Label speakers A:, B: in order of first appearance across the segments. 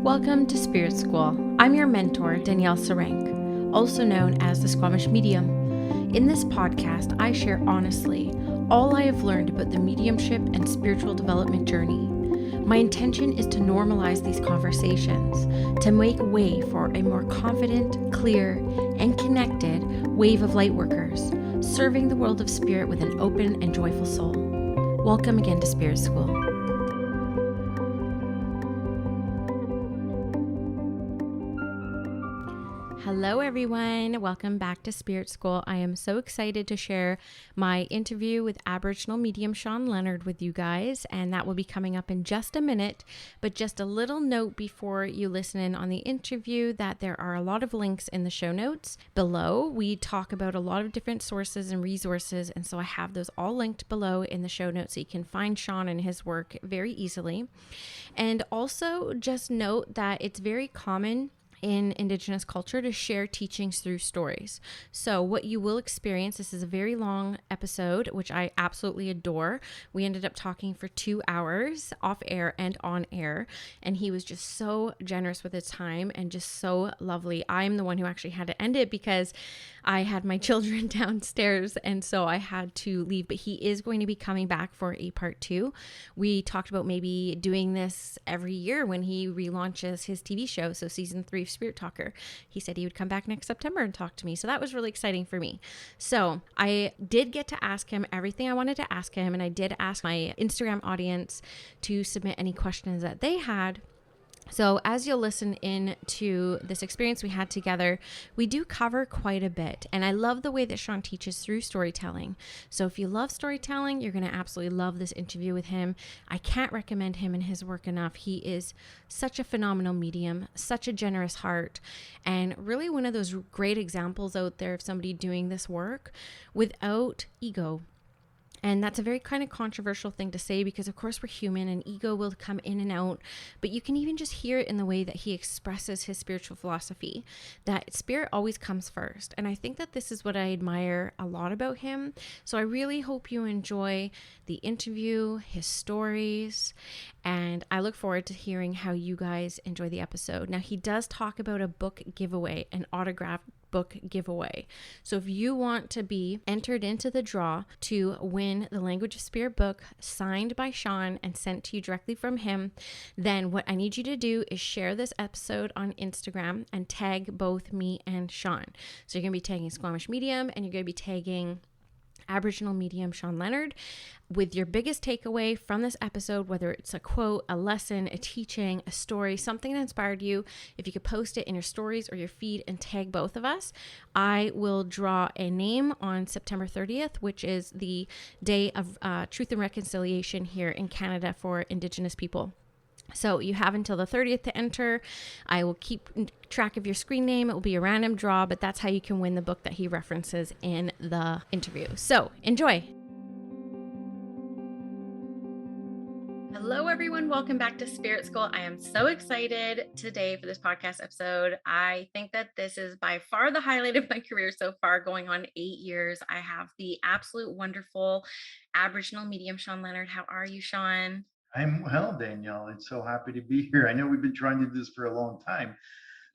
A: Welcome to Spirit School. I'm your mentor, Danielle Sarank, also known as the Squamish Medium. In this podcast, I share honestly all I have learned about the mediumship and spiritual development journey. My intention is to normalize these conversations, to make way for a more confident, clear, and connected wave of lightworkers, serving the world of spirit with an open and joyful soul. Welcome again to Spirit School. Hello everyone, welcome back to Spirit School. I am so excited to share my interview with Aboriginal medium Shawn Leonard with you guys, and that will be coming up in just a minute. But just a little note before you listen in on the interview that there are a lot of links in the show notes below. We talk about a lot of different sources and resources, and so I have those all linked below in the show notes so you can find Shawn and his work very easily. And also just note that it's very common in Indigenous culture to share teachings through stories. So what you will experience, this is a very long episode, which I absolutely adore. We ended up talking for 2 hours off air and on air, and he was just so generous with his time and just so lovely. I'm the one who actually had to end it because I had my children downstairs, and so I had to leave, but he is going to be coming back for a part 2. We talked about maybe doing this every year when he relaunches his TV show, so season 3 of Spirit Talker. He said he would come back next September and talk to me, so that was really exciting for me. So I did get to ask him everything I wanted to ask him, and I did ask my Instagram audience to submit any questions that they had. So as you'll listen in to this experience we had together, we do cover quite a bit. And I love the way that Shawn teaches through storytelling. So if you love storytelling, you're going to absolutely love this interview with him. I can't recommend him and his work enough. He is such a phenomenal medium, such a generous heart, and really one of those great examples out there of somebody doing this work without ego. And that's a very kind of controversial thing to say because, of course, we're human and ego will come in and out. But you can even just hear it in the way that he expresses his spiritual philosophy, that spirit always comes first. And I think that this is what I admire a lot about him. So I really hope you enjoy the interview, his stories, and I look forward to hearing how you guys enjoy the episode. Now, he does talk about a book giveaway, an autographed book giveaway. So if you want to be entered into the draw to win the Language of Spirit book signed by Shawn and sent to you directly from him, then what I need you to do is share this episode on Instagram and tag both me and Shawn. So you're going to be tagging Squamish Medium and you're going to be tagging Aboriginal medium Shawn Leonard with your biggest takeaway from this episode, whether it's a quote, a lesson, a teaching, a story, something that inspired you. If you could post it in your stories or your feed and tag both of us, I will draw a name on September 30th, which is the day of Truth and Reconciliation here in Canada for Indigenous people. So you have until the 30th to enter. I will keep track of your screen name. It will be a random draw, but that's how you can win the book that he references in the interview. So enjoy. Hello, everyone. Welcome back to Spirit School. I am so excited today for this podcast episode. I think that this is by far the highlight of my career so far, going on 8 years. I have the absolute wonderful Aboriginal medium, Shawn Leonard. How are you, Shawn?
B: I'm well, Danielle. I'm so happy to be here. I know we've been trying to do this for a long time,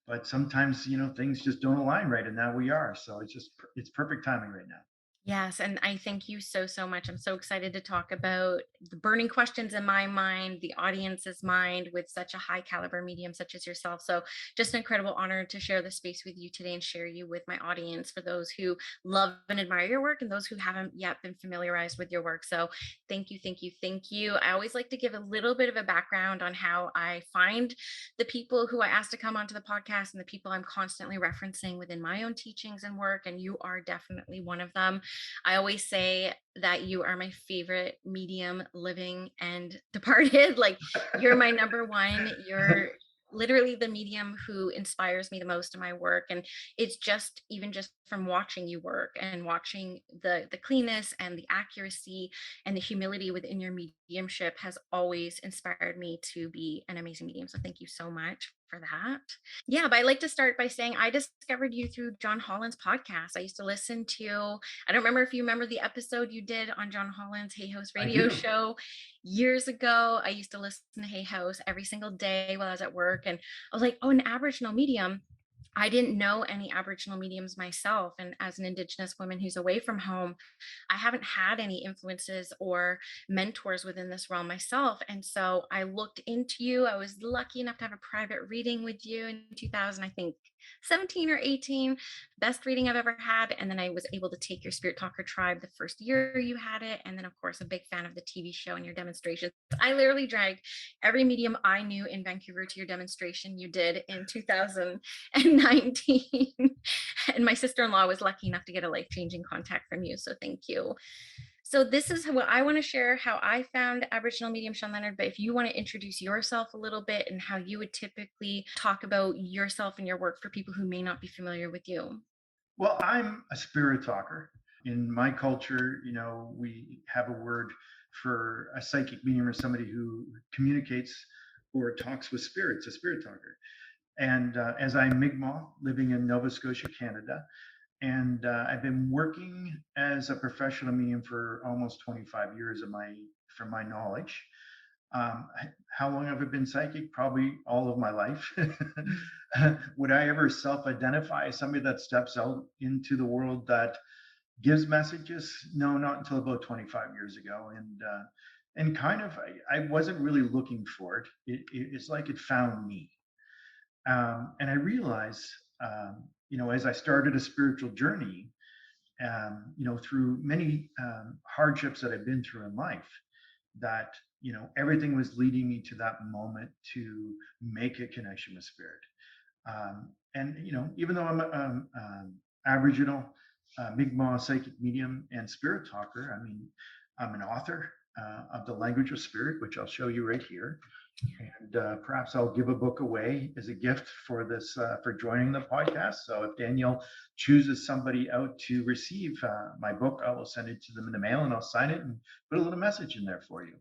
B: but sometimes, things just don't align right. And now we are. So it's perfect timing right now.
A: Yes, and I thank you so, so much. I'm so excited to talk about the burning questions in my mind, the audience's mind, with such a high caliber medium such as yourself. So just an incredible honor to share the space with you today and share you with my audience for those who love and admire your work and those who haven't yet been familiarized with your work. So thank you, thank you, thank you. I always like to give a little bit of a background on how I find the people who I ask to come onto the podcast and the people I'm constantly referencing within my own teachings and work. And you are definitely one of them. I always say that you are my favorite medium, living and departed. Like, you're my number one. You're literally the medium who inspires me the most in my work. And it's just even just from watching you work and watching the cleanness and the accuracy and the humility within your mediumship has always inspired me to be an amazing medium. So thank you so much
C: for that. Yeah, but I like to start by saying I discovered you through John Holland's podcast. I used to listen to, I don't remember if you remember the episode you did on John Holland's Hay House
B: I
C: radio
B: do.
C: show years ago. I used to listen to Hay House every single day while I was at work. And I was like, oh, an Aboriginal medium. I didn't know any Aboriginal mediums myself. And as an Indigenous woman who's away from home, I haven't had any influences or mentors within this realm myself. And so I looked into you. I was lucky enough to have a private reading with you in 2000, I think 17 or 18, best reading I've ever had. And then I was able to take your Spirit Talker tribe the first year you had it. And then, of course, a big fan of the TV show and your demonstrations. I literally dragged every medium I knew in Vancouver to your demonstration you did in 2019. And my sister-in-law was lucky enough to get a life-changing contact from you. So thank you. So this is what I want to share, how I found Aboriginal medium Shawn Leonard. But if you want to introduce yourself a little bit and how you would typically talk about yourself and your work for people who may not be familiar with you.
B: Well, I'm a spirit talker. In my culture, we have a word for a psychic medium or somebody who communicates or talks with spirits, a spirit talker. And as I'm Mi'kmaq, living in Nova Scotia, Canada, and I've been working as a professional medium for almost 25 years from my knowledge. Um, how long have I been psychic? Probably all of my life. Would I ever self-identify as somebody that steps out into the world that gives messages? No, not until about 25 years ago. And kind of, I wasn't really looking for it. It's like it found me. And I realized, as I started a spiritual journey, through many hardships that I've been through in life, that everything was leading me to that moment to make a connection with spirit. And even though I'm Aboriginal, Mi'kmaq psychic medium, and spirit talker, I mean, I'm an author of the language of spirit, which I'll show you right here. And perhaps I'll give a book away as a gift for this for joining the podcast. So if Danielle chooses somebody out to receive my book, I will send it to them in the mail, and I'll sign it and put a little message in there for you.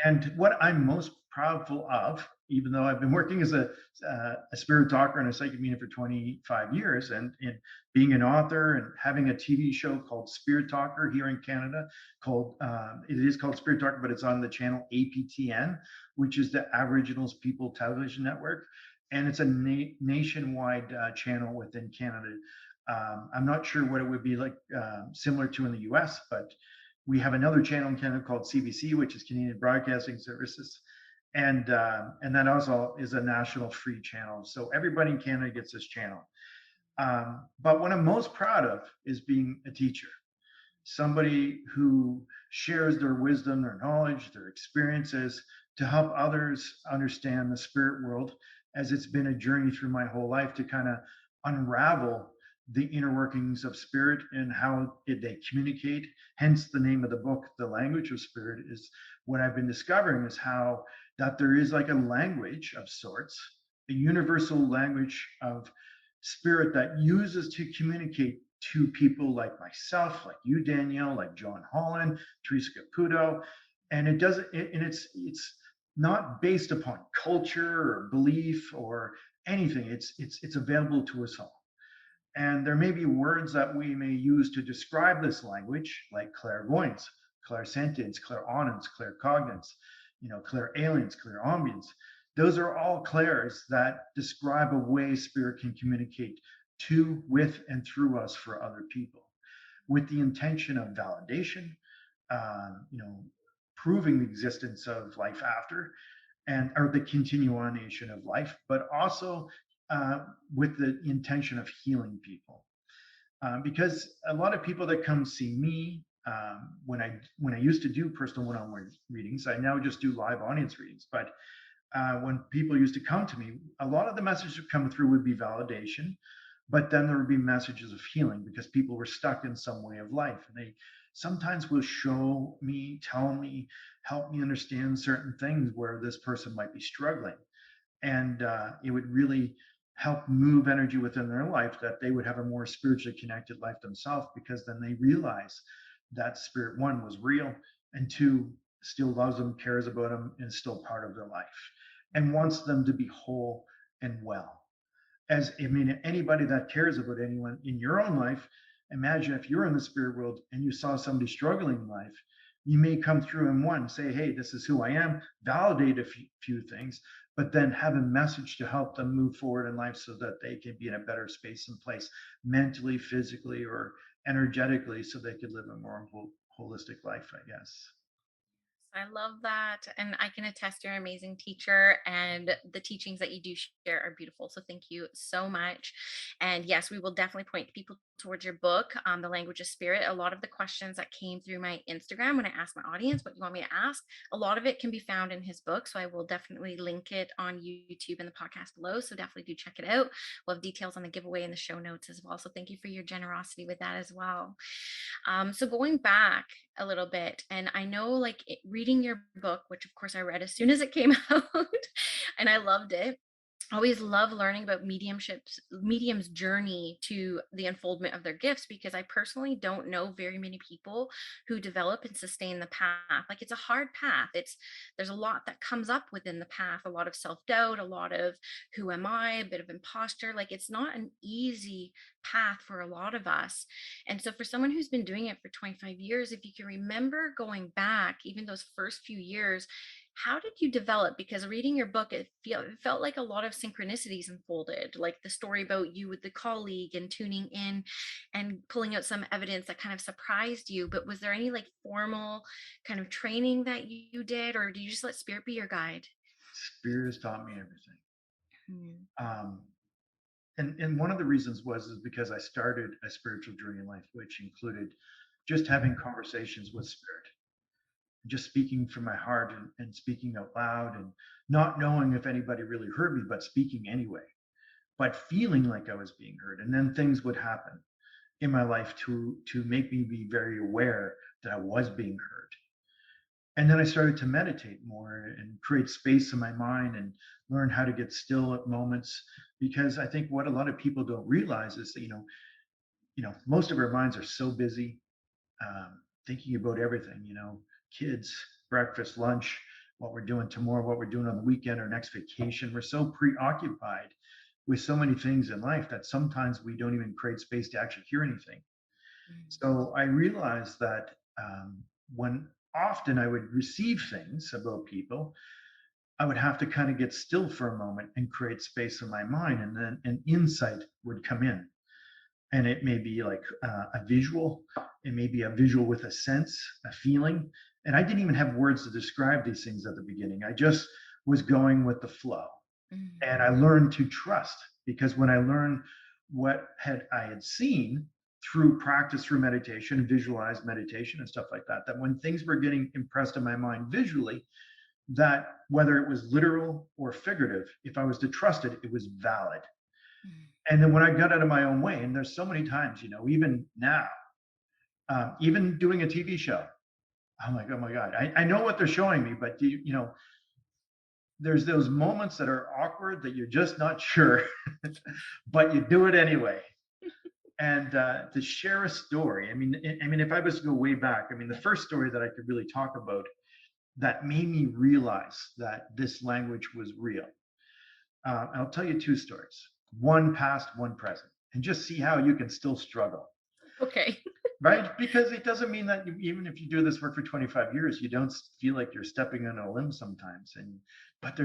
B: And what I'm most proudful of, even though I've been working as a spirit talker and a psychic medium for 25 years, and being an author and having a TV show called Spirit Talker here in Canada, it is called Spirit Talker, but it's on the channel APTN, which is the Aboriginals People Television Network, and it's a nationwide channel within Canada. I'm not sure what it would be like similar to in the US, but we have another channel in Canada called CBC, which is Canadian Broadcasting Services, and that also is a national free channel. So everybody in Canada gets this channel. But what I'm most proud of is being a teacher, somebody who shares their wisdom, their knowledge, their experiences to help others understand the spirit world, as it's been a journey through my whole life to kind of unravel the inner workings of spirit and how they communicate. Hence the name of the book, The Language of Spirit. Is what I've been discovering is how that there is like a language of sorts, a universal language of spirit that uses to communicate to people like myself, like you, Danielle, like John Holland, Teresa Caputo. And it's not based upon culture or belief or anything. It's available to us all. And there may be words that we may use to describe this language, like clairvoyance, clairsentience, clairaudence, claircognizance, clairalience, clairambience. Those are all clairs that describe a way spirit can communicate to, with, and through us for other people, with the intention of validation, uh, you know, proving the existence of life after, and or the continuation of life, but also with the intention of healing people. Because a lot of people that come see me, when I used to do personal one-on-one readings, I now just do live audience readings. But when people used to come to me, a lot of the messages that come through would be validation, but then there would be messages of healing because people were stuck in some way of life, and they sometimes will show me, tell me, help me understand certain things where this person might be struggling, and it would really help move energy within their life that they would have a more spiritually connected life themselves, because then they realize that spirit, one, was real, and two, still loves them, cares about them, and is still part of their life, and wants them to be whole and well. As I mean, anybody that cares about anyone in your own life, imagine if you're in the spirit world and you saw somebody struggling in life, you may come through and one say, hey, this is who I am, validate a few things, but then have a message to help them move forward in life so that they can be in a better space and place mentally, physically, or energetically, so they could live a more holistic life, I guess.
C: I love that. And I can attest you're an amazing teacher, and the teachings that you do share are beautiful. So thank you so much. And yes, we will definitely point people towards your book, The Language of Spirit. A lot of the questions that came through my Instagram when I asked my audience, what do you want me to ask? A lot of it can be found in his book. So I will definitely link it on YouTube and the podcast below. So definitely do check it out. We'll have details on the giveaway in the show notes as well. So thank you for your generosity with that as well. So going back a little bit, and I know like reading your book, which of course I read as soon as it came out, and I loved it. Always love learning about mediums journey to the unfoldment of their gifts, because I personally don't know very many people who develop and sustain the path. Like, it's a hard path. There's a lot that comes up within the path, a lot of self-doubt, a lot of who am I, a bit of imposter. Like, it's not an easy path for a lot of us. And so for someone who's been doing it for 25 years, if you can remember going back even those first few years, how did you develop? Because reading your book, it felt like a lot of synchronicities unfolded, like the story about you with the colleague and tuning in and pulling out some evidence that kind of surprised you. But was there any like formal kind of training that you did, or do you just let spirit be your guide?
B: Spirit has taught me everything.
C: Hmm.
B: Um, and one of the reasons is because I started a spiritual journey in life, which included just having conversations with spirit, just speaking from my heart and speaking out loud and not knowing if anybody really heard me, but speaking anyway, but feeling like I was being heard. And then things would happen in my life to make me be very aware that I was being heard. And then I started to meditate more and create space in my mind and learn how to get still at moments, because I think what a lot of people don't realize is that most of our minds are so busy, thinking about everything, kids, breakfast, lunch, what we're doing tomorrow, what we're doing on the weekend or next vacation. We're so preoccupied with so many things in life that sometimes we don't even create space to actually hear anything. So I realized that when often I would receive things about people, I would have to kind of get still for a moment and create space in my mind, and then an insight would come in. And it may be like a visual, it may be a visual with a sense, a feeling. And I didn't even have words to describe these things at the beginning. I just was going with the flow.
C: Mm.
B: And I learned to trust, because when I learned what I had seen through practice, through meditation, visualized meditation and stuff like that, that when things were getting impressed in my mind visually, that whether it was literal or figurative, if I was to trust it, it was valid.
C: Mm.
B: And then when I got out of my own way, and there's so many times, even now, even doing a TV show, I'm like, oh my God, I know what they're showing me, but there's those moments that are awkward that you're just not sure, but you do it anyway. And to share a story, I mean, if I was to go way back, I mean, the first story that I could really talk about that made me realize that this language was real. I'll tell you two stories, one past, one present, and just see how you can still struggle.
C: Okay.
B: Right? Because it doesn't mean that even if you do this work for 25 years, you don't feel like you're stepping on a limb sometimes. But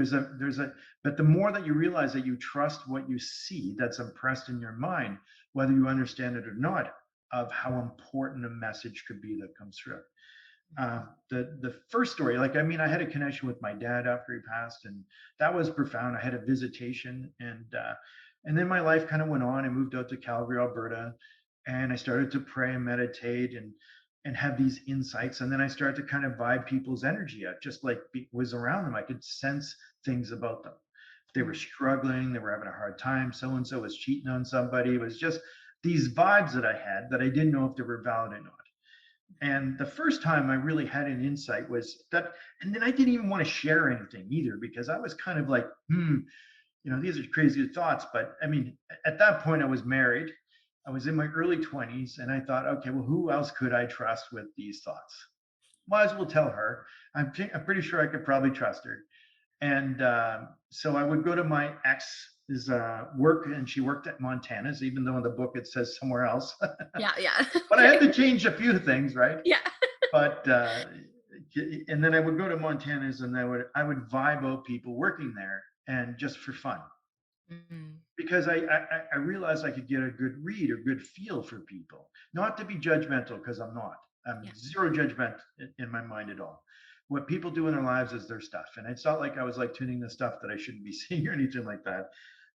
B: but the more that you realize that you trust what you see that's impressed in your mind, whether you understand it or not, of how important a message could be that comes through. The first story, like, I mean, I had a connection with my dad after he passed, and that was profound. I had a visitation, and then my life kind of went on. I moved out to Calgary, Alberta, and I started to pray and meditate and have these insights. And then I started to kind of vibe people's energy out, just like was around them. I could sense things about them. If they were struggling, they were having a hard time, so and so was cheating on somebody. It was just these vibes that I had that I didn't know if they were valid or not. And the first time I really had an insight was that, and then I didn't even want to share anything either, because I was kind of like, these are crazy thoughts. But I mean, at that point, I was married. I was in my early 20s, and I thought, okay, well, who else could I trust with these thoughts? Might as well tell her. I'm pretty sure I could probably trust her. And so I would go to my ex work, and she worked at Montana's, even though in the book it says somewhere else.
C: Yeah, yeah.
B: But I had to change a few things, right?
C: Yeah.
B: But and then I would go to Montana's, and I would vibe out people working there, and just for fun, because I realized I could get a good read or good feel for people, not to be judgmental, because I'm not. I'm zero judgment in my mind at all. What people do in their lives is their stuff, and it's not like I was like tuning the stuff that I shouldn't be seeing or anything like that.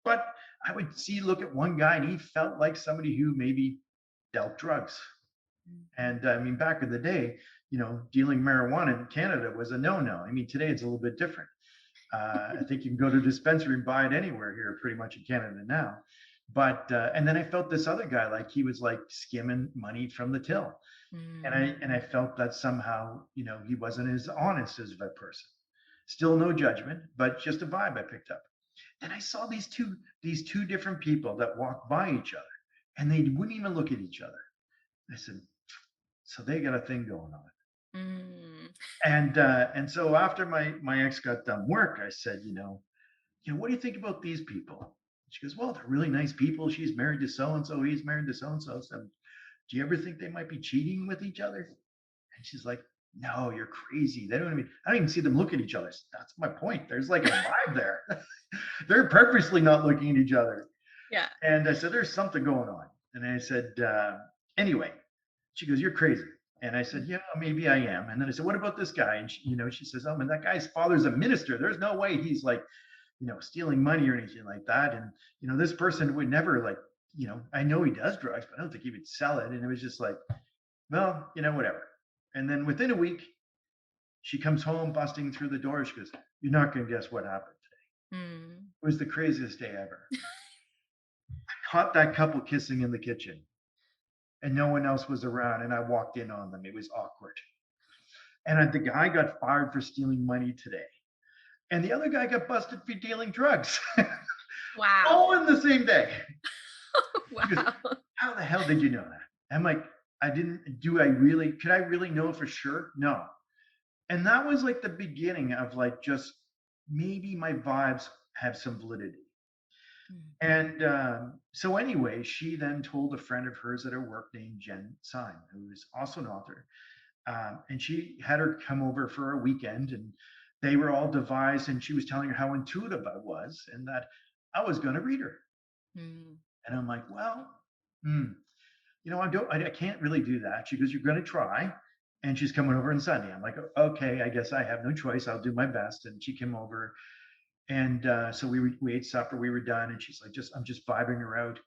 B: But I would look at one guy, and he felt like somebody who maybe dealt drugs. And I mean, back in the day, dealing marijuana in Canada was a no-no. I mean, today it's a little bit different. I think you can go to a dispensary and buy it anywhere here, pretty much in Canada now. But and then I felt this other guy, like he was like skimming money from the till, and I felt that somehow, he wasn't as honest as a person. Still no judgment, but just a vibe I picked up. And I saw these two different people that walked by each other, and they wouldn't even look at each other. I said, so they got a thing going on. And so after my ex got done work, I said, what do you think about these people? She goes, well, they're really nice people. She's married to so and so. He's married to so and so. So, do you ever think they might be cheating with each other? And she's like, no, you're crazy. I don't even see them look at each other. That's my point. There's like a vibe there. They're purposely not looking at each other.
C: Yeah.
B: And I said, there's something going on. And I said, anyway. She goes, you're crazy. And I said, yeah, maybe I am. And then I said, what about this guy? And she says, oh, man, that guy's father's a minister. There's no way he's like, stealing money or anything like that. And, this person would never like, I know he does drugs, but I don't think he would sell it. And it was just like, well, whatever. And then within a week, she comes home busting through the door. She goes, you're not going to guess what happened today. It was the craziest day ever. I caught that couple kissing in the kitchen, and no one else was around, and I walked in on them. It was awkward. And the guy got fired for stealing money today. And the other guy got busted for dealing drugs.
C: Wow.
B: All in the same day.
C: Wow.
B: Goes, how the hell did you know that? I'm like, could I really know for sure? No. And that was like the beginning of like, just maybe my vibes have some validity. And so anyway, she then told a friend of hers at her work named Jen Syme, who is also an author. And she had her come over for a weekend, and they were all devised, and she was telling her how intuitive I was and that I was going to read her. And I'm like, well, I can't really do that. She goes, you're going to try. And she's coming over on Sunday. I'm like, okay, I guess I have no choice. I'll do my best. And she came over. And so we ate supper, we were done, and she's like, I'm just vibing her out.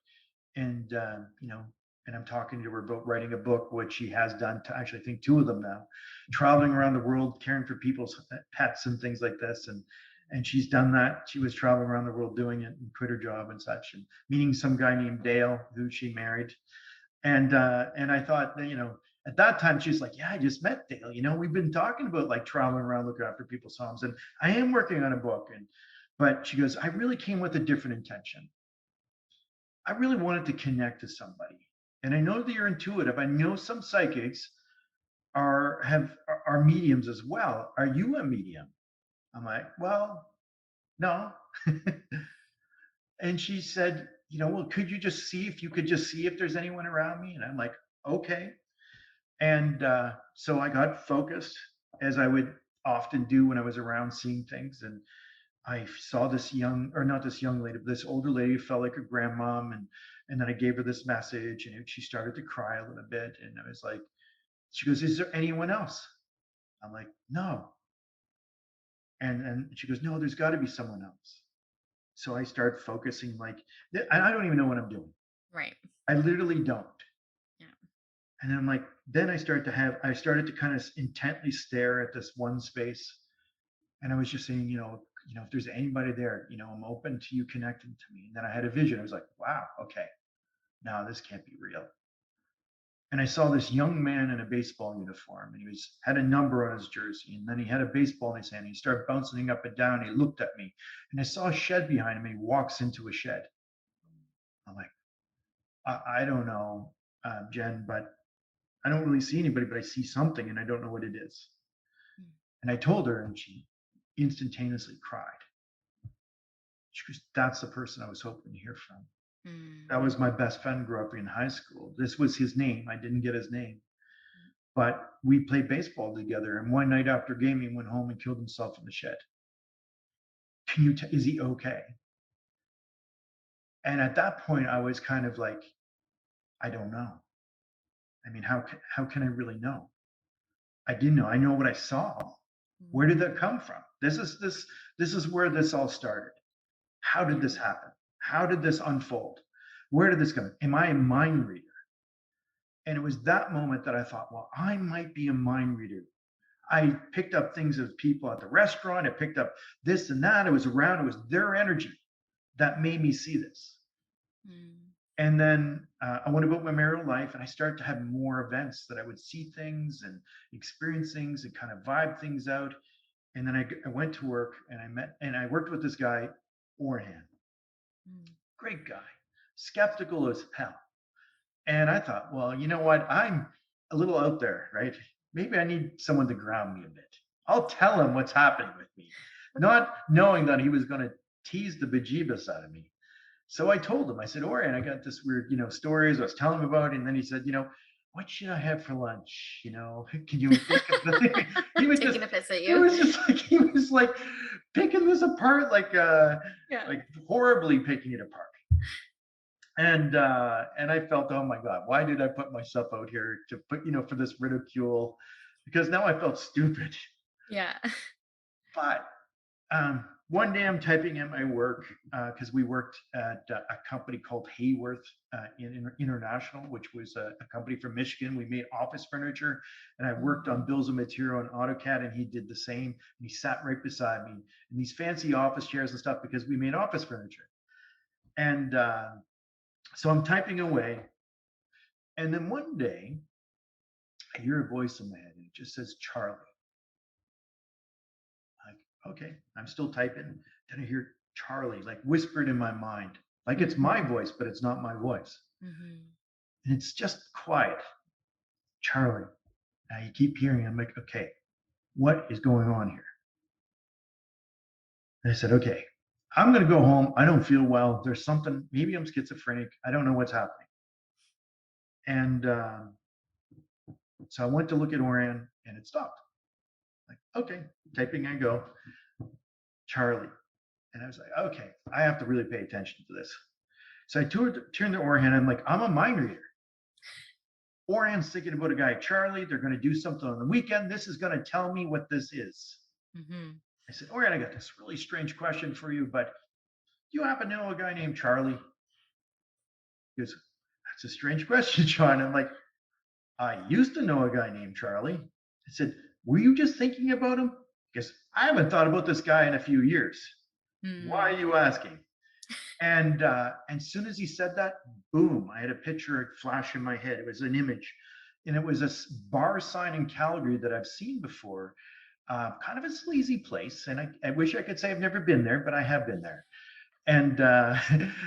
B: And, and I'm talking to her about writing a book, which she has done, actually, I think 2 of them now, traveling around the world, caring for people's pets and things like this. And she's done that. She was traveling around the world doing it and quit her job and such, and meeting some guy named Dale, who she married. And I thought, at that time, she's like, yeah, I just met Dale. We've been talking about like traveling around looking after people's homes, and I am working on a book. But she goes, I really came with a different intention. I really wanted to connect to somebody. And I know that you're intuitive. I know some psychics are mediums as well. Are you a medium? I'm like, well, no. And she said, well, could you just see if there's anyone around me? And I'm like, okay. And so I got focused, as I would often do when I was around seeing things. And I saw this not this young lady, but this older lady who felt like a grandmom. And then I gave her this message, and she started to cry a little bit. And I was like, she goes, is there anyone else? I'm like, no. And she goes, no, there's got to be someone else. So I start focusing, like, I don't even know what I'm doing.
C: Right.
B: I literally don't.
C: Yeah.
B: And then I'm like, then I started to kind of intently stare at this one space. And I was just saying, if there's anybody there, I'm open to you connecting to me. And then I had a vision. I was like, wow, okay, now this can't be real. And I saw this young man in a baseball uniform, and he had a number on his jersey, and then he had a baseball in his hand. He started bouncing up and down. He looked at me, and I saw a shed behind him, and he walks into a shed. I'm like, I don't know, Jen, but I don't really see anybody, but I see something, and I don't know what it is. And I told her, and she instantaneously cried. She goes, that's the person I was hoping to hear from. That
C: Mm.
B: was my best friend, grew up in high school. This was his name. I didn't get his name. But we played baseball together. And one night after game, he went home and killed himself in the shed. Is he okay? And at that point, I was kind of like, I don't know. I mean, how can I really know? I didn't know. I know what I saw. Where did that come from? This is where this all started. How did this happen? How did this unfold? Where did this come? Am I a mind reader? And it was that moment that I thought, well, I might be a mind reader. I picked up things of people at the restaurant. I picked up this and that. It was their energy that made me see this. And then I went about my marital life, and I started to have more events that I would see things and experience things and kind of vibe things out. And then I went to work, and I worked with this guy, Orhan. Great guy, skeptical as hell. And I thought, well, you know what? I'm a little out there, right? Maybe I need someone to ground me a bit. I'll tell him what's happening with me, not knowing that he was going to tease the bejeebus out of me. So I told him, I said, Orion, I got this weird, stories I was telling him about. And then he said, what should I have for lunch? Can you think of the he was
C: Taking
B: just,
C: a piss at
B: it
C: you.
B: was just like, he was like picking this apart, like horribly picking it apart. And I felt, oh my God, why did I put myself out here to put, for this ridicule? Because now I felt stupid.
C: Yeah.
B: But one day I'm typing in my work because we worked at a company called Hayworth International, which was a company from Michigan. We made office furniture, and I worked on bills of material in AutoCAD, and he did the same. And he sat right beside me in these fancy office chairs and stuff because we made office furniture. And so I'm typing away, and then one day I hear a voice in my head, and it just says Charlie. Like, okay, I'm still typing. Then I hear Charlie, like whispered in my mind, like it's my voice, but it's not my voice. And it's just quiet. Charlie. Now you keep hearing, I'm like, okay, what is going on here? And I said, okay, I'm going to go home. I don't feel well. There's something, maybe I'm schizophrenic. I don't know what's happening. And so I went to look at Orion, and it stopped. Like, okay, typing I go, Charlie. And I was like, okay, I have to really pay attention to this. So I turned to Orion. I'm like, I'm a mind reader. Orion's thinking about a guy, Charlie. They're going to do something on the weekend. This is going to tell me what this is. I said, Orion, I got this really strange question for you, but do you happen to know a guy named Charlie? He goes, that's a strange question, Shawn. I'm like, I used to know a guy named Charlie. I said, were you just thinking about him? Because I haven't thought about this guy in a few years. Why are you asking? And as soon as he said that, boom, I had a picture flash in my head. It was an image. And it was a bar sign in Calgary that I've seen before. Kind of a sleazy place. And I wish I could say I've never been there, but I have been there. And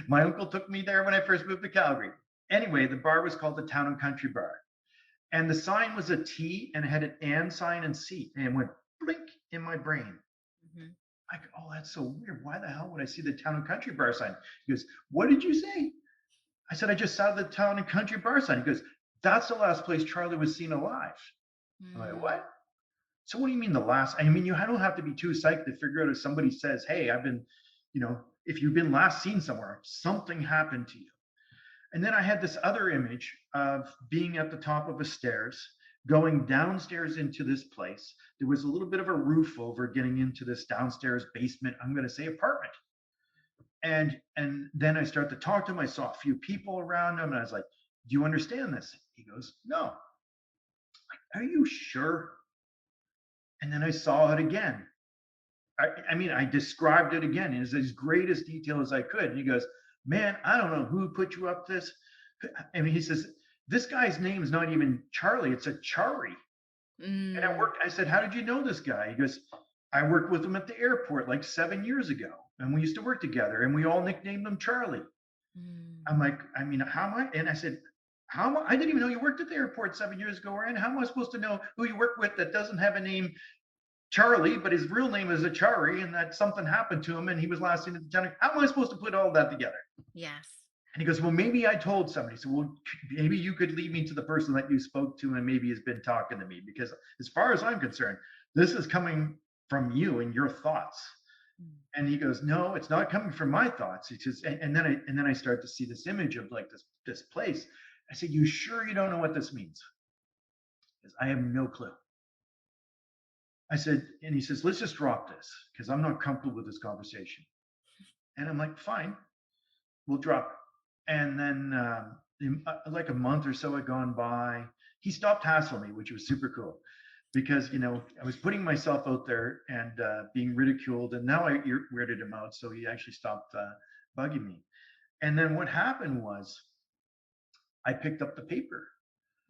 B: my uncle took me there when I first moved to Calgary. Anyway, the bar was called the Town and Country Bar. And the sign was a T, and it had an and sign and C. And it went blink in my brain. I go, oh, that's so weird. Why the hell would I see the Town and Country Bar sign? He goes, what did you say? I said, I just saw the Town and Country Bar sign. He goes, that's the last place Charlie was seen alive. I'm like, what? So what do you mean the last? I mean, I don't have to be too psyched to figure out if somebody says, hey, I've been, if you've been last seen somewhere, something happened to you. And then I had this other image of being at the top of the stairs, going downstairs into this place. There was a little bit of a roof over getting into this downstairs basement, I'm going to say apartment. And then I start to talk to him. I saw a few people around him, and I was like, do you understand this? He goes, no. Are you sure? And then I saw it again. I mean, I described it again in as greatest detail as I could. And he goes, man, I don't know who put you up this. I mean, he says, this guy's name is not even Charlie, it's a Chari. And I said, how did you know this guy? He goes, I worked with him at the airport like 7 years ago. And we used to work together, and we all nicknamed him Charlie. I'm like, I mean, how am I? And I said, I didn't even know you worked at the airport 7 years ago, Ryan. How am I supposed to know who you work with that doesn't have a name Charlie, but his real name is Achari, and that something happened to him and he was last seen at the Titanic. How am I supposed to put all that together?
C: Yes.
B: And he goes, well, maybe I told somebody. So, well, maybe you could lead me to the person that you spoke to and maybe has been talking to me. Because as far as I'm concerned, this is coming from you and your thoughts. And he goes, no, it's not coming from my thoughts. He says, and then I start to see this image of like this place. I said, you sure you don't know what this means? Because I have no clue. I said, and he says, let's just drop this because I'm not comfortable with this conversation. And I'm like, fine, we'll drop it. And then like a month or so had gone by. He stopped hassling me, which was super cool because, I was putting myself out there and being ridiculed. And now I weirded him out. So he actually stopped bugging me. And then what happened was I picked up the paper.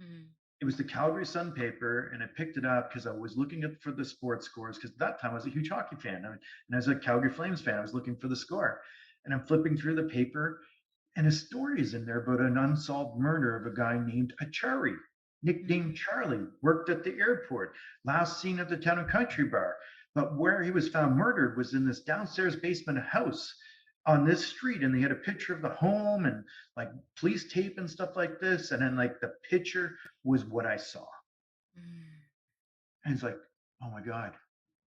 B: Mm. It was the Calgary Sun paper, and I picked it up because I was looking up for the sports scores because at that time I was a huge hockey fan. And I was a Calgary Flames fan. I was looking for the score. And I'm flipping through the paper, and a story is in there about an unsolved murder of a guy named Achari, nicknamed Charlie, worked at the airport, last seen at the Town and Country Bar. But where he was found murdered was in this downstairs basement house on this street, and they had a picture of the home and like police tape and stuff like this. And then like the picture was what I saw. And it's like, oh my God,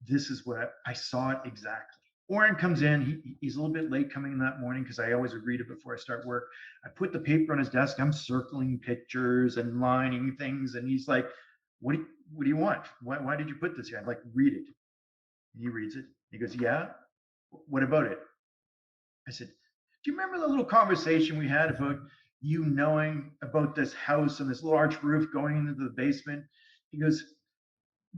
B: this is what I saw it exactly. Oren comes in, he's a little bit late coming in that morning because I always would read it before I start work. I put the paper on his desk, I'm circling pictures and lining things. And he's like, what do you want? Why did you put this here? I'm like, read it. And he reads it. He goes, yeah, what about it? I said, do you remember the little conversation we had about you knowing about this house and this large roof going into the basement? He goes,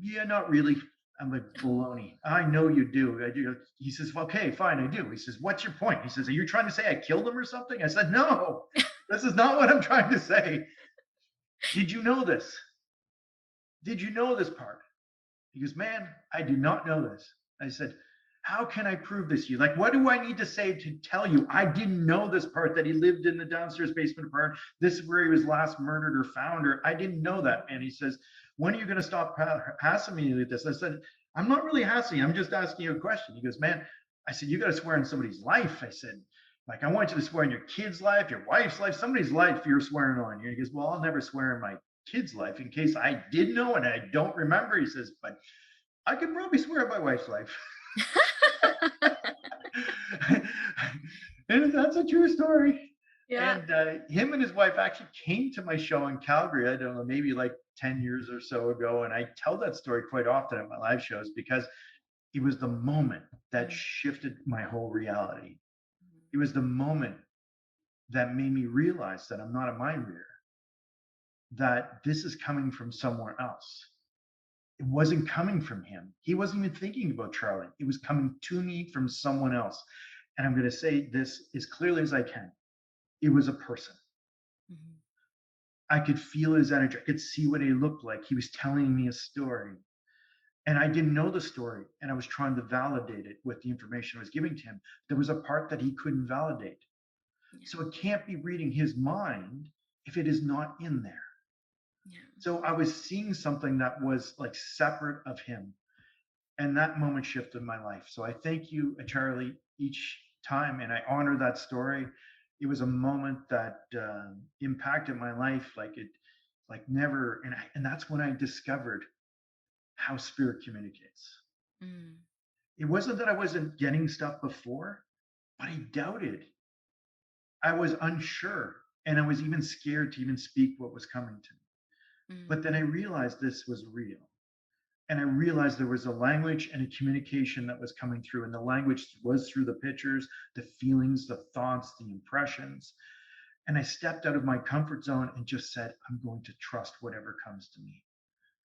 B: yeah, not really. I'm like, baloney. I know you do. I do. He says, well, okay, fine, I do. He says, what's your point? He says, are you trying to say I killed him or something? I said, no, this is not what I'm trying to say. Did you know this? Did you know this part? He goes, man, I do not know this. I said, how can I prove this to you? Like, what do I need to say to tell you? I didn't know this part, that he lived in the downstairs basement part. This is where he was last murdered or found, or I didn't know that. And he says, when are you going to stop hassling me with this? I said, I'm not really hassling you. I'm just asking you a question. He goes, man, I said, you got to swear on somebody's life. I said, like, I want you to swear on your kid's life, your wife's life, somebody's life you're swearing on. He goes, well, I'll never swear on my kid's life in case I did know and I don't remember. He says, but I can probably swear on my wife's life. And that's a true story. Yeah. And him and his wife actually came to my show in Calgary, I don't know, maybe like 10 years or so ago. And I tell that story quite often at my live shows because it was the moment that shifted my whole reality. It was the moment that made me realize that I'm not a mind reader, that this is coming from somewhere else. It wasn't coming from him. He wasn't even thinking about Charlie. It was coming to me from someone else. And I'm going to say this as clearly as I can. It was a person. Mm-hmm. I could feel his energy. I could see what he looked like. He was telling me a story. And I didn't know the story. And I was trying to validate it with the information I was giving to him. There was a part that he couldn't validate. Yeah. So it can't be reading his mind if it is not in there. Yeah. So I was seeing something that was like separate of him. And that moment shifted my life. So I thank you, Charlie, each time. And I honor that story. It was a moment that impacted my life like never. And that's when I discovered how spirit communicates. Mm. It wasn't that I wasn't getting stuff before, but I doubted. I was unsure. And I was even scared to even speak what was coming to me. Mm. But then I realized this was real. And I realized there was a language and a communication that was coming through. And the language was through the pictures, the feelings, the thoughts, the impressions. And I stepped out of my comfort zone and just said, I'm going to trust whatever comes to me,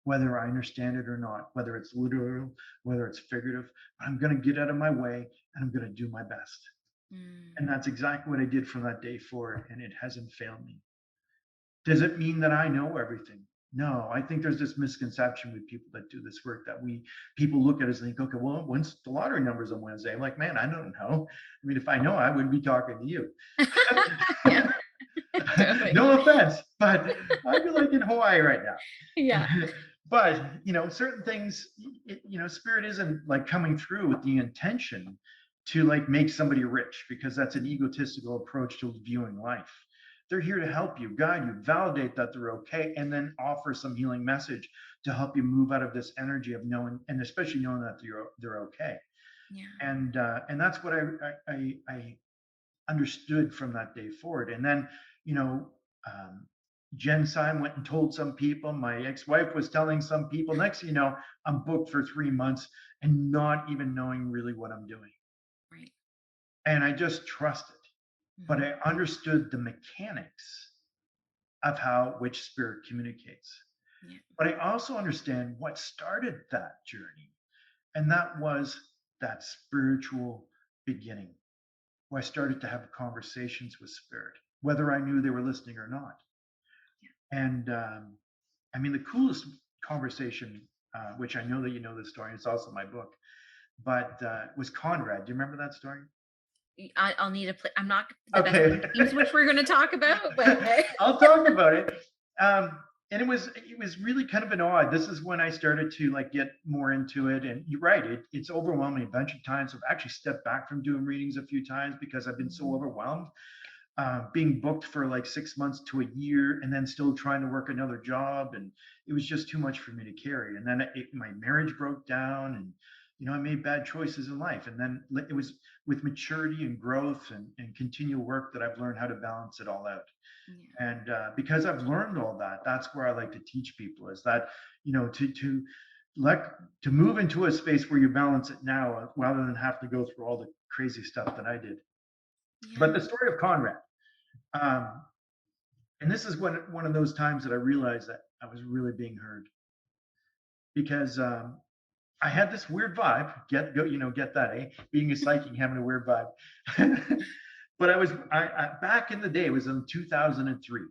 B: whether I understand it or not, whether it's literal, whether it's figurative. But I'm going to get out of my way and I'm going to do my best. Mm. And that's exactly what I did from that day forward. And it hasn't failed me. Does it mean that I know everything? No, I think there's this misconception with people that do this work that people look at us and think, okay, well, when's the lottery numbers on Wednesday? I'm like, man, I don't know. I mean, if I know, I wouldn't be talking to you. Yeah, totally. No offense, but I feel like in Hawaii right now. Yeah. But, certain things, spirit isn't like coming through with the intention to like make somebody rich, because that's an egotistical approach to viewing life. They're here to help you, guide you, validate that they're okay, and then offer some healing message to help you move out of this energy of knowing, and especially knowing that they're okay.
C: Yeah.
B: And that's what I understood from that day forward. And then, Jen Syme went and told some people. My ex-wife was telling some people. Next thing you know, I'm booked for 3 months and not even knowing really what I'm doing.
C: Right.
B: And I just trusted. But I understood the mechanics of which spirit communicates.
C: Yeah.
B: But I also understand what started that journey. And that was that spiritual beginning, where I started to have conversations with spirit, whether I knew they were listening or not. Yeah. And I mean, the coolest conversation, which I know that you know this story, it's also my book, but was Conrad. Do you remember that story?
C: I'll need a play. I'm not the best names, which we're going to talk about, but
B: I'll talk about it. And it was really kind of an odd. This is when I started to like get more into it. And you're right, it's overwhelming a bunch of times. I've actually stepped back from doing readings a few times because I've been so overwhelmed. Being booked for like 6 months to a year, and then still trying to work another job, and it was just too much for me to carry. And then my marriage broke down, and I made bad choices in life. And then it was with maturity and growth and continual work that I've learned how to balance it all out. Yeah. And because I've learned all that, that's where I like to teach people, is that, to move into a space where you balance it now, rather than have to go through all the crazy stuff that I did. Yeah. But the story of Conrad, and this is one of those times that I realized that I was really being heard, because I had this weird vibe. Get that, eh? Being a psychic, having a weird vibe. But I back in the day, it was in 2003.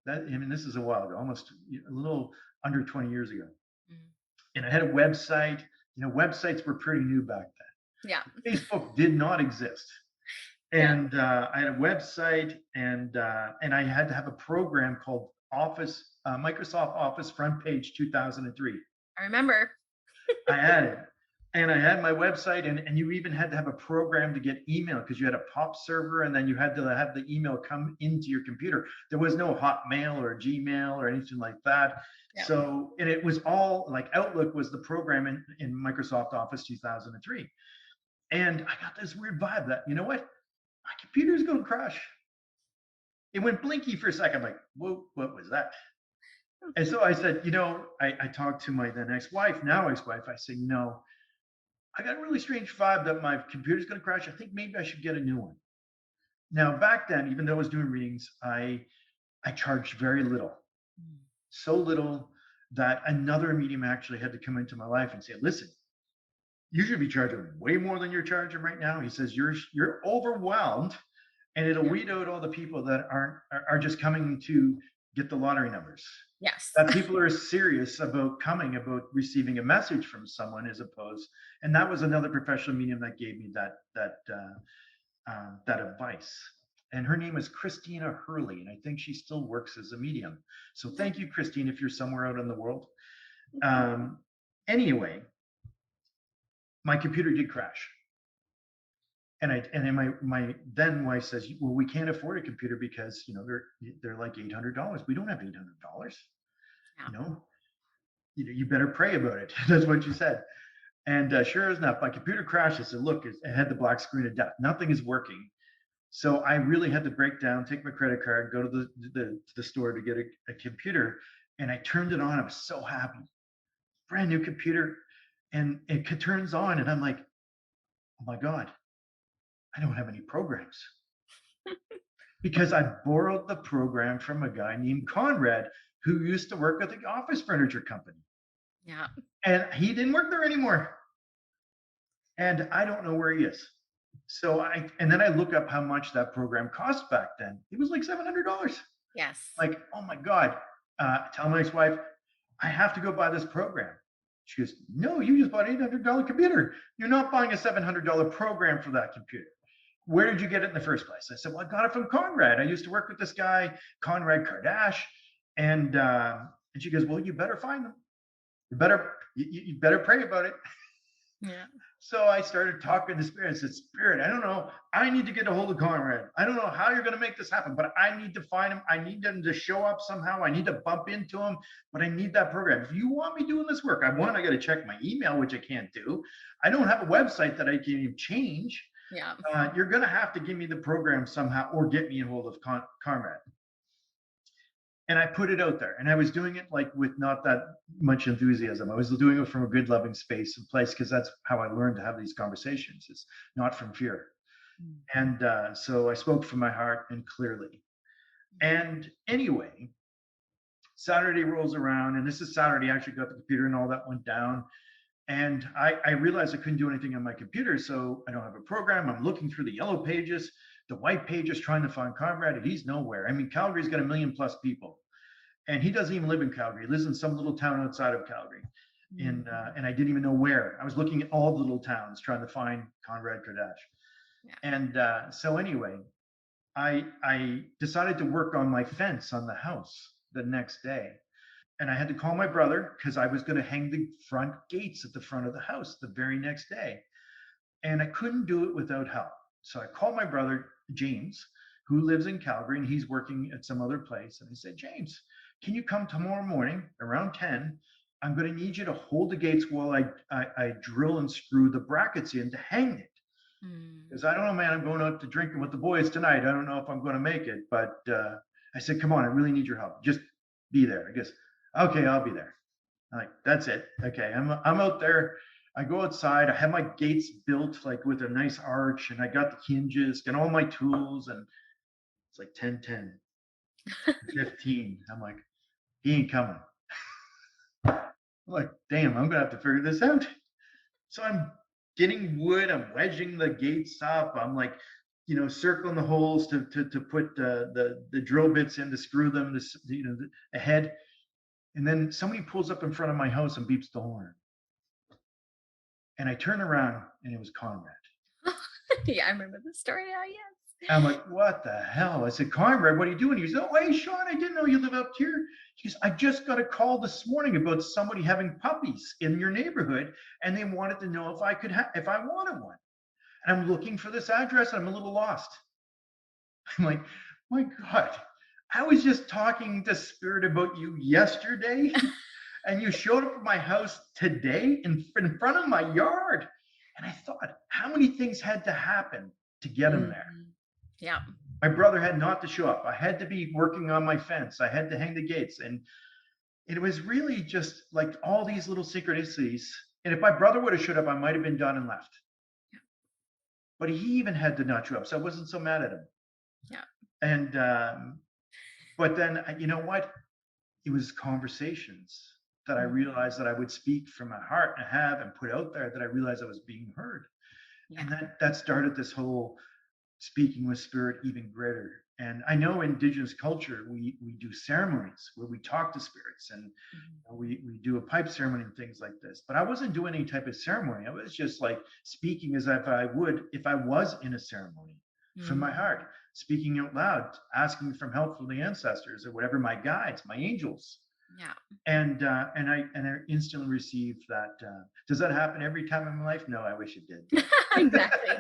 B: This is a while ago, almost a little under 20 years ago. Mm-hmm. And I had a website. Websites were pretty new back then.
C: Yeah.
B: Facebook did not exist. And I had a website, and I had to have a program called Microsoft Office Front Page 2003.
C: I remember.
B: I had it. And I had my website, and you even had to have a program to get email, because you had a POP server, and then you had to have the email come into your computer. There was no Hotmail or Gmail or anything like that. Yeah. So, and it was all like Outlook was the program in Microsoft Office 2003. And I got this weird vibe that, you know what? My computer's going to crash. It went blinky for a second. I'm like, whoa, what was that? And so I said, I talked to my then ex-wife, now ex-wife. I said, I got a really strange vibe that my computer's going to crash. I think maybe I should get a new one. Now, back then, even though I was doing readings, I charged very little. So little that another medium actually had to come into my life and say, listen, you should be charging way more than you're charging right now. He says, you're overwhelmed, and it'll weed out all the people that are just coming to get the lottery numbers.
C: Yes.
B: That people are serious about receiving a message from someone, as opposed. And that was another professional medium that gave me that advice. And her name is Christina Hurley, and I think she still works as a medium. So thank you, Christine, if you're somewhere out in the world. Anyway, my computer did crash. And then my then wife says, well, we can't afford a computer because, they're like $800. We don't have $800. Yeah. You better pray about it. That's what she said. And sure as enough, my computer crashed. I said, look, it had the black screen of death. Nothing is working. So I really had to break down, take my credit card, go to the store to get a computer. And I turned it on. I was so happy. Brand new computer. And it turns on, and I'm like, oh my God, I don't have any programs. Because I borrowed the program from a guy named Conrad, who used to work at the office furniture company.
C: Yeah.
B: And he didn't work there anymore. And I don't know where he is. So then I look up how much that program cost back then. It was like $700.
C: Yes.
B: Like, oh my God. Tell my ex-wife, I have to go buy this program. She goes, no, you just bought an $800 computer. You're not buying a $700 program for that computer. Where did you get it in the first place? I said, well, I got it from Conrad. I used to work with this guy, Conrad Kardashian. And she goes, well, you better find them. you better pray about it.
C: Yeah.
B: So I started talking to Spirit. I said, Spirit, I don't know. I need to get a hold of Conrad. I don't know how you're going to make this happen, but I need to find him. I need him to show up somehow. I need to bump into him, but I need that program. If you want me doing this work, I got to check my email, which I can't do. I don't have a website that I can even change.
C: Yeah.
B: You're going to have to give me the program somehow or get me a hold of Conrad. And I put it out there, and I was doing it like with not that much enthusiasm. I was doing it from a good, loving space and place, because that's how I learned to have these conversations. It's not from fear. And so I spoke from my heart and clearly. And anyway, Saturday rolls around, and this is Saturday. I actually got the computer and all that went down. And I realized I couldn't do anything on my computer, so I don't have a program. I'm looking through the yellow pages, the white pages, trying to find Conrad, and he's nowhere. I mean, Calgary's got 1 million+ people, and he doesn't even live in Calgary. He lives in some little town outside of Calgary, and I didn't even know where. I was looking at all the little towns trying to find Conrad Kardashian. Yeah. And so anyway, I decided to work on my fence on the house the next day. And I had to call my brother, because I was going to hang the front gates at the front of the house the very next day. And I couldn't do it without help. So I called my brother, James, who lives in Calgary, and he's working at some other place. And I said, James, can you come tomorrow morning around 10? I'm going to need you to hold the gates while I drill and screw the brackets in to hang it. Because I don't know, man, I'm going out to drinking with the boys tonight. I don't know if I'm going to make it. But I said, come on, I really need your help. Just be there. I guess, okay, I'll be there. I'm like, that's it. Okay, I'm out there. I go outside. I have my gates built like with a nice arch, and I got the hinges, got all my tools, and it's like 10:10, 15. I'm like, he ain't coming. I'm like, damn, I'm gonna have to figure this out. So I'm getting wood. I'm wedging the gates up. I'm like, circling the holes to put the drill bits in to screw them ahead. And then somebody pulls up in front of my house and beeps the horn. And I turn around, and it was Conrad.
C: Yeah, I remember the story now, yes.
B: I'm like, what the hell? I said, Conrad, what are you doing? He goes, oh, hey, Shawn, I didn't know you live up here. He goes, I just got a call this morning about somebody having puppies in your neighborhood, and they wanted to know if I wanted one. And I'm looking for this address, and I'm a little lost. I'm like, my God, I was just talking to Spirit about you yesterday. And you showed up at my house today in front of my yard. And I thought, how many things had to happen to get him there?
C: Yeah.
B: My brother had not to show up. I had to be working on my fence. I had to hang the gates. And it was really just like all these little synchronicities. And if my brother would have showed up, I might have been done and left. Yeah. But he even had to not show up. So I wasn't so mad at him.
C: Yeah.
B: And, but then, you know what? It was conversations that I realized that I would speak from my heart and have and put out there, that I realized I was being heard. Yeah. And that started this whole speaking with Spirit even greater. And I know in Indigenous culture, we do ceremonies where we talk to spirits, and we do a pipe ceremony and things like this. But I wasn't doing any type of ceremony. I was just like speaking as if I would if I was in a ceremony from my heart, speaking out loud, asking for help from the ancestors or whatever, my guides, my angels.
C: Yeah.
B: And I instantly received that. Does that happen every time in my life? No, I wish it did.
C: Exactly.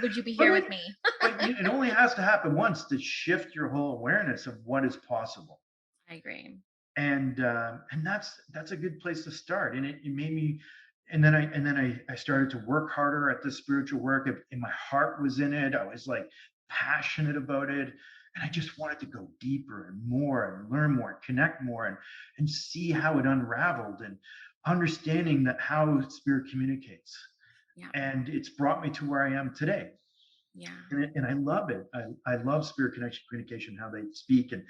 C: Would you be here with me?
B: But it only has to happen once to shift your whole awareness of what is possible.
C: I agree.
B: And that's a good place to start. And it made me. And then I started to work harder at this spiritual work, and my heart was in it. I was like passionate about it. And I just wanted to go deeper and more and learn more, connect more, and see how it unraveled, and understanding that how Spirit communicates. Yeah. And it's brought me to where I am today.
C: Yeah.
B: And I love it. I love Spirit communication, how they speak, and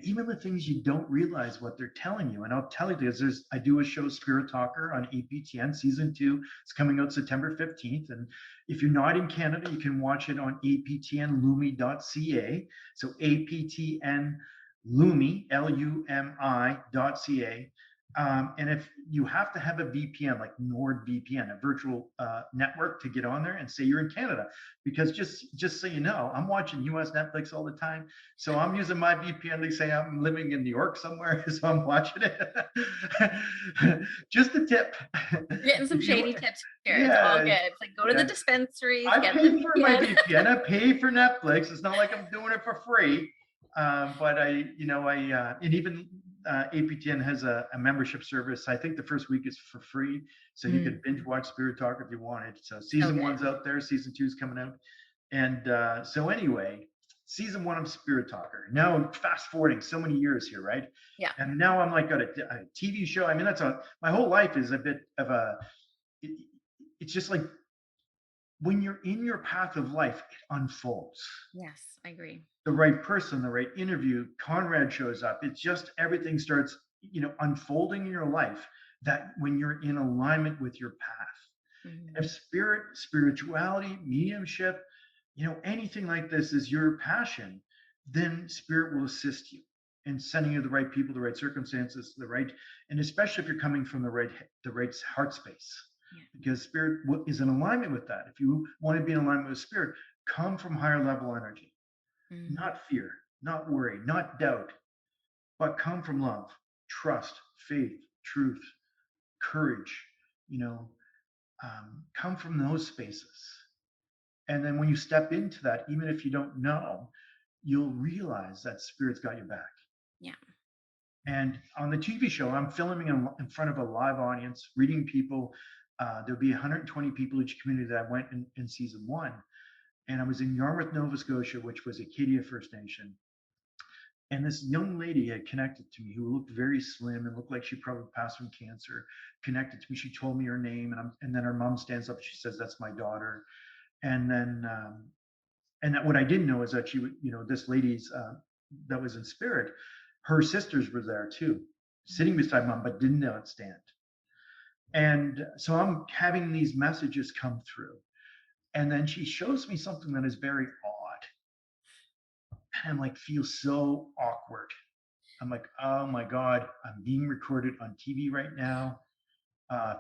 B: even the things you don't realize what they're telling you. And I'll tell you this, I do a show, Spirit Talker, on APTN season 2. It's coming out September 15th. And if you're not in Canada, you can watch it on aptnlumi.ca. So aptnlumi, LUMI.ca. And if you have to have a VPN, like NordVPN, a virtual network to get on there, and say you're in Canada, because just so you know, I'm watching US Netflix all the time. So I'm using my VPN to say I'm living in New York somewhere, so I'm watching it. Just a tip.
C: We're getting some
B: If you,
C: shady tips here. It's all
B: yeah,
C: good. It's like, go to the
B: yeah.
C: dispensaries,
B: I
C: get the
B: pay for my
C: VPN.
B: VPN. I pay for Netflix. It's not like I'm doing it for free. But and even APTN has a membership service. I think the first week is for free, so you could binge watch Spirit Talk if you wanted. So
C: So
B: season
C: good.
B: one's out there, season two's coming out, and so anyway, season one of Spirit Talker. Now fast forwarding so many years here, right?
C: Yeah.
B: And now I'm like got a TV show. I mean, my whole life is a bit of a. It's just like when you're in your path of life, it unfolds.
C: Yes, I agree.
B: The right person, the right interview, Conrad shows up. It's just everything starts, unfolding in your life, that when you're in alignment with your path. If spirituality, mediumship, anything like this is your passion, then spirit will assist you in sending you the right people, the right circumstances, and especially if you're coming from the right heart space. Because spirit is in alignment with that. If you want to be in alignment with spirit, come from higher level energy, not fear, not worry, not doubt, but come from love, trust, faith, truth, courage. You know, come from those spaces. And then when you step into that, even if you don't know, you'll realize that spirit's got your back.
C: Yeah.
B: And on the TV show, I'm filming in front of a live audience, reading people. There'll be 120 people each community that I went in season one. And I was in Yarmouth, Nova Scotia, which was Acadia First Nation. And this young lady had connected to me who looked very slim and looked like she probably passed from cancer, connected to me. She told me her name, and then her mom stands up and she says, "That's my daughter." And then, what I didn't know is that this lady's, that was in spirit, her sisters were there too, sitting beside mom, but didn't understand. And so I'm having these messages come through. And then she shows me something that is very odd. And I'm like, feel so awkward. I'm like, oh my God, I'm being recorded on TV right now.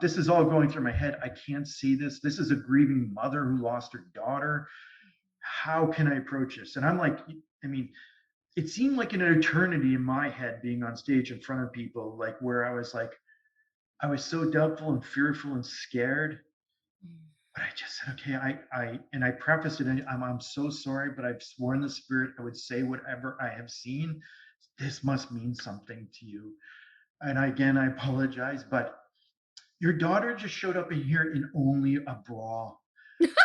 B: This is all going through my head. I can't see this. This is a grieving mother who lost her daughter. How can I approach this? And I'm like, I mean, it seemed like an eternity in my head being on stage in front of people, like where I was so doubtful and fearful and scared. But I just said, okay, I prefaced it, I'm so sorry, but I've sworn the spirit I would say whatever I have seen. This must mean something to you. And again, I apologize, but your daughter just showed up in here in only a bra.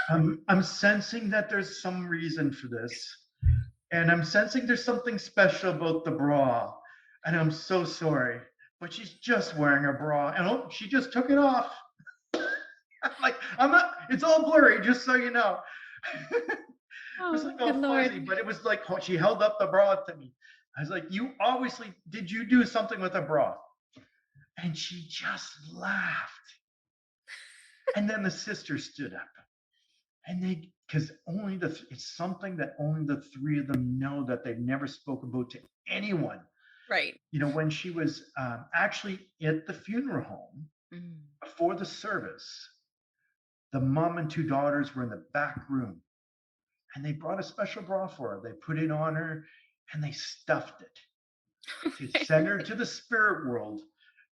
B: I'm sensing that there's some reason for this. And I'm sensing there's something special about the bra. And I'm so sorry, but she's just wearing a bra. And she just took it off. Like, it's all blurry, just so you know. It was like all fuzzy, but it was like she held up the bra to me. I was like, did you do something with a bra? And she just laughed. And then the sister stood up. And because it's something that only the three of them know, that they've never spoken about to anyone.
C: Right.
B: When she was actually at the funeral home before the service, the mom and two daughters were in the back room, and they brought a special bra for her. They put it on her and they stuffed it to send her to the spirit world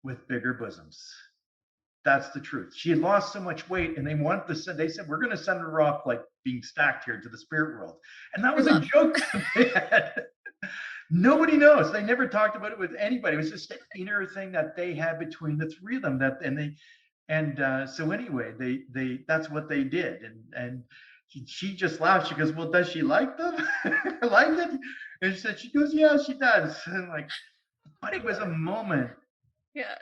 B: with bigger bosoms. That's the truth. She had lost so much weight, and they said, we're going to send her off like being stacked here to the spirit world. And that was a joke they had. Nobody knows. They never talked about it with anybody. It was just an inner thing that they had between the three of them. So anyway, they that's what they did. And she just laughed. She goes, "Well, does she like them?" Like it? And she goes, "Yeah, she does." And but it was a moment.
C: Yeah.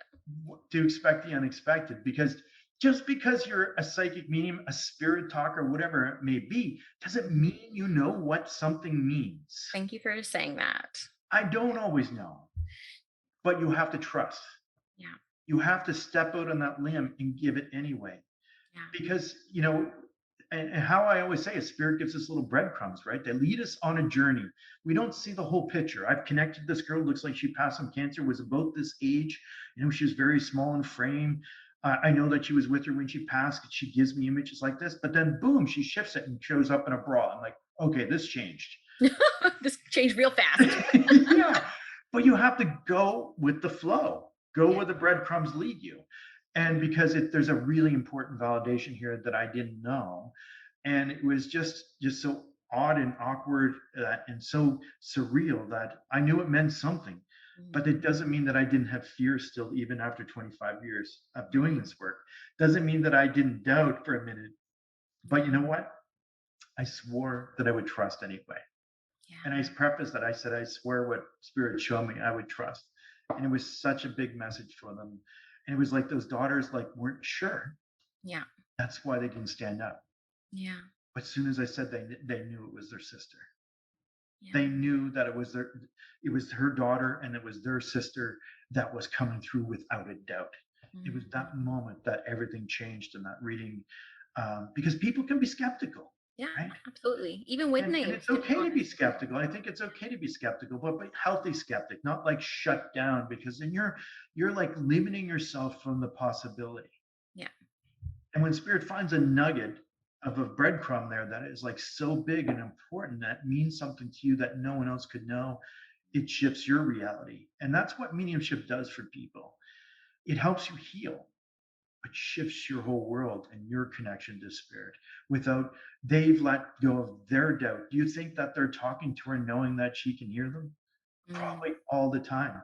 B: To expect the unexpected, because just because you're a psychic medium, a spirit talker, whatever it may be, doesn't mean you know what something means.
C: Thank you for saying that.
B: I don't always know, but you have to trust.
C: Yeah.
B: You have to step out on that limb and give it anyway.
C: Yeah.
B: Because, and how I always say, a spirit gives us little breadcrumbs, right? They lead us on a journey. We don't see the whole picture. I've connected this girl, looks like she passed some cancer, was about this age. She was very small in frame. I know that she was with her when she passed. She gives me images like this, but then boom, she shifts it and shows up in a bra. I'm like, okay, this changed.
C: This changed real fast.
B: Yeah, but you have to go with the flow, go
C: Yeah.
B: where the breadcrumbs lead you. And because there's a really important validation here that I didn't know, and it was just so odd and awkward, and so surreal, that I knew it meant something. But it doesn't mean that I didn't have fear still, even after 25 years of doing this work. Doesn't mean that I didn't doubt for a minute. But you know what? I swore that I would trust anyway. And
C: Yeah.
B: I prefaced that, I said, I swear what spirit showed me, I would trust. And it was such a big message for them. And it was like those daughters like weren't sure.
C: Yeah.
B: That's why they didn't stand up.
C: Yeah.
B: But as soon as I said, they knew it was their sister.
C: Yeah.
B: They knew that it was her daughter, and it was their sister that was coming through without a doubt. It was that moment that everything changed in that reading, because people can be skeptical,
C: Yeah,
B: right?
C: absolutely. Even with
B: And
C: names,
B: it's
C: to be
B: okay to be
C: honest.
B: skeptical. I think it's okay to be skeptical, but healthy skeptic, not like shut down, because then you're like limiting yourself from the possibility.
C: Yeah.
B: And when spirit finds a nugget of a breadcrumb there that is like so big and important, that means something to you that no one else could know, it shifts your reality. And that's what mediumship does for people. It helps you heal, but shifts your whole world and your connection to spirit. Without they've let go of their doubt. Do you think that they're talking to her knowing that she can hear them?
C: Mm,
B: Probably all the time.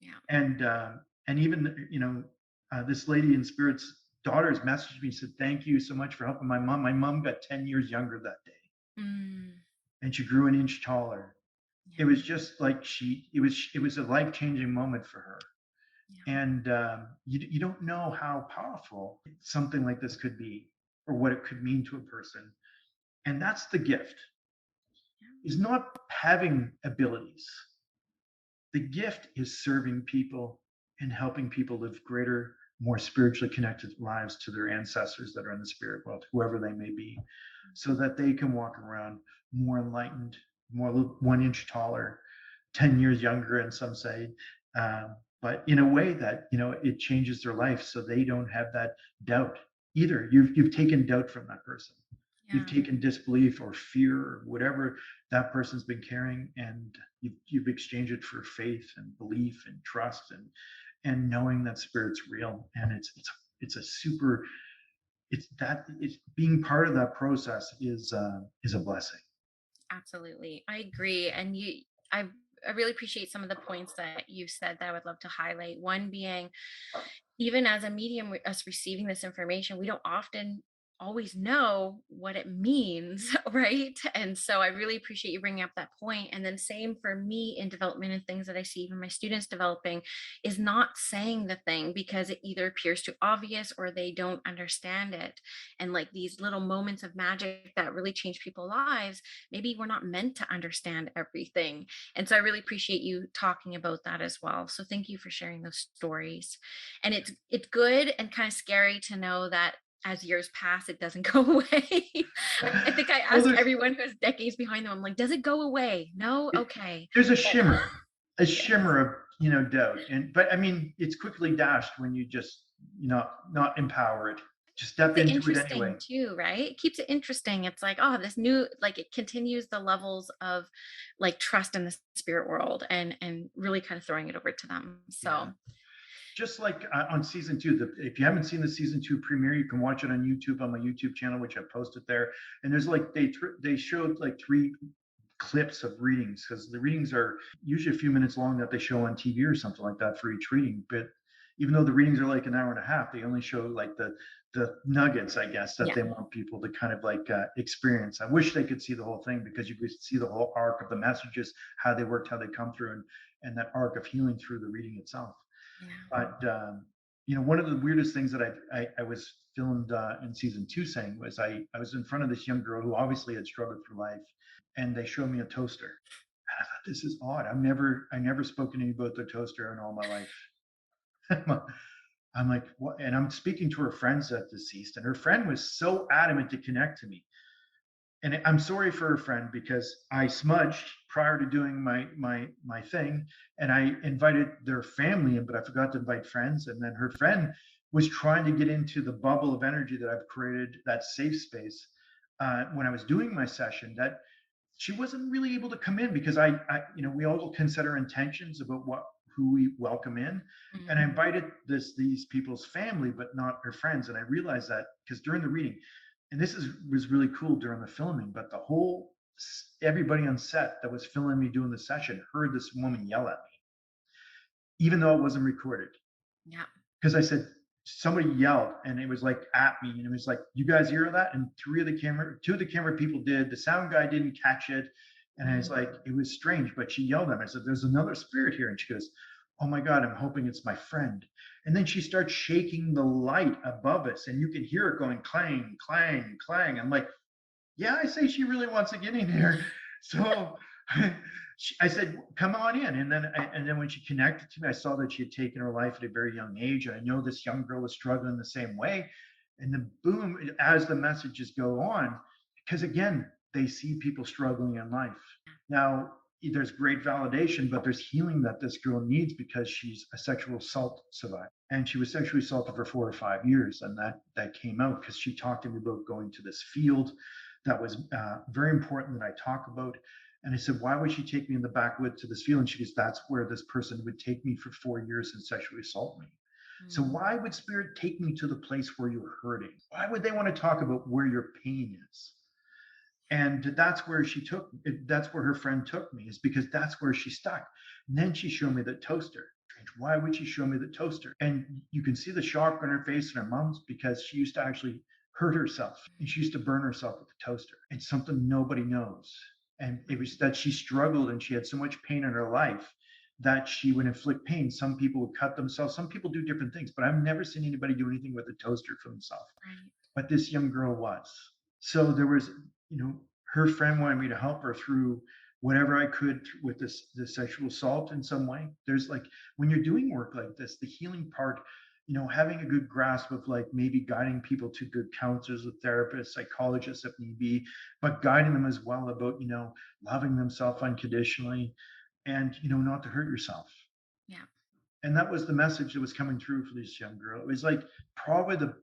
C: yeah.
B: And even this lady in spirit's daughters messaged me, said thank you so much for helping my mom. My mom got 10 years younger that day,
C: Mm,
B: and she grew an inch taller. It
C: yeah.
B: was just like it was a life-changing moment for her.
C: Yeah.
B: And you don't know how powerful something like this could be, or what it could mean to a person. And that's the gift, is not having abilities. The gift is serving people and helping people live greater, more spiritually connected lives to their ancestors that are in the spirit world, whoever they may be, so that they can walk around more enlightened, more 1 inch taller, 10 years younger, and some say, but in a way that, it changes their life, so they don't have that doubt either. You've taken doubt from that person. You've
C: Yeah.
B: taken disbelief or fear or whatever that person's been carrying, and you've exchanged it for faith and belief and trust, and knowing that spirit's real. And it's a super it's being part of that process is a blessing.
C: Absolutely. I agree. And I really appreciate some of the points that you said that I would love to highlight. One being, even as a medium, us receiving this information, we don't often always know what it means, right? And so I really appreciate you bringing up that point. And then same for me in development, and things that I see even my students developing, is not saying the thing because it either appears too obvious or they don't understand it. And like these little moments of magic that really change people's lives, maybe we're not meant to understand everything. And so I really appreciate you talking about that as well. So thank you for sharing those stories. And it's good and kind of scary to know that as years pass, it doesn't go away. I think I
B: Well,
C: ask everyone who has decades behind them, I'm like, does it go away? No?
B: it,
C: Okay.
B: there's a
C: But
B: shimmer, a
C: yeah.
B: shimmer of doubt, but I mean, it's quickly dashed when you just not empower it. Just step
C: Keeps it
B: into it anyway.
C: interesting too, right? It keeps it interesting. It's like, oh, this new, like it continues the levels of like trust in the spirit world, and really kind of throwing it over to them.
B: Yeah.
C: So
B: Just like on season two, if you haven't seen the season two premiere, you can watch it on YouTube, on my YouTube channel, which I posted there. And there's like they showed like 3 clips of readings, because the readings are usually a few minutes long that they show on TV or something like that for each reading. But even though the readings are like an hour and a half, they only show like the nuggets, I guess, that
C: yeah.
B: they want people to kind of like experience. I wish they could see the whole thing, because you could see the whole arc of the messages, how they worked, how they come through, and that arc of healing through the reading itself.
C: Yeah.
B: But one of the weirdest things that I was filmed in season two saying was, I was in front of this young girl who obviously had struggled through life, and they showed me a toaster. And I thought, this is odd. I never spoken to you about the toaster in all my life. I'm like, what? And I'm speaking to her friends that deceased, and her friend was so adamant to connect to me. And I'm sorry for her friend because I smudged prior to doing my thing, and I invited their family in, but I forgot to invite friends. And then her friend was trying to get into the bubble of energy that I've created, that safe space. When I was doing my session, that she wasn't really able to come in because we all can set our intentions about who we welcome in, and I
C: Mhm.
B: invited these people's family, but not her friends. And I realized that because during the reading, and this was really cool during the filming, but the whole everybody on set that was filming me doing the session heard this woman yell at me, even though it wasn't recorded,
C: Yeah.
B: because I said somebody yelled and it was like at me and it was like, you guys hear that? And two of the camera people did. The sound guy didn't catch it. And I was
C: Mhm.
B: like, it was strange, but she yelled at me. I said, there's another spirit here. And she goes, oh my God, I'm hoping it's my friend. And then she starts shaking the light above us and you can hear it going clang, clang, clang. I'm like, yeah, I say she really wants to get in here. So I said, come on in. And then when she connected to me, I saw that she had taken her life at a very young age. And I know this young girl was struggling the same way. And then boom, as the messages go on, because again, they see people struggling in life. Now, there's great validation, but there's healing that this girl needs because she's a sexual assault survivor. And she was sexually assaulted for 4 or 5 years. And that came out because she talked to me about going to this field that was very important that I talk about. And I said, why would she take me in the backwoods to this field? And she goes, that's where this person would take me for 4 years and sexually assault me. So
C: Mhm.
B: why would spirit take me to the place where you're hurting? Why would they want to talk about where your pain is? And that's where that's where her friend took me, is because that's where she stuck. And then she showed me the toaster. Why would she show me the toaster? And you can see the shock on her face and her mom's, because she used to actually hurt herself and she used to burn herself with the toaster. It's something nobody knows. And it was that she struggled and she had so much pain in her life that she would inflict pain. Some people would cut themselves, some people do different things, but I've never seen anybody do anything with a toaster for themselves.
C: Right.
B: But this young girl was. So there was, her friend wanted me to help her through whatever I could with this sexual assault in some way. There's like, when you're doing work like this, the healing part, having a good grasp of like maybe guiding people to good counselors, therapists, psychologists if need be, but guiding them as well about, loving themselves unconditionally and, not to hurt yourself.
C: Yeah.
B: And that was the message that was coming through for this young girl. It was like probably the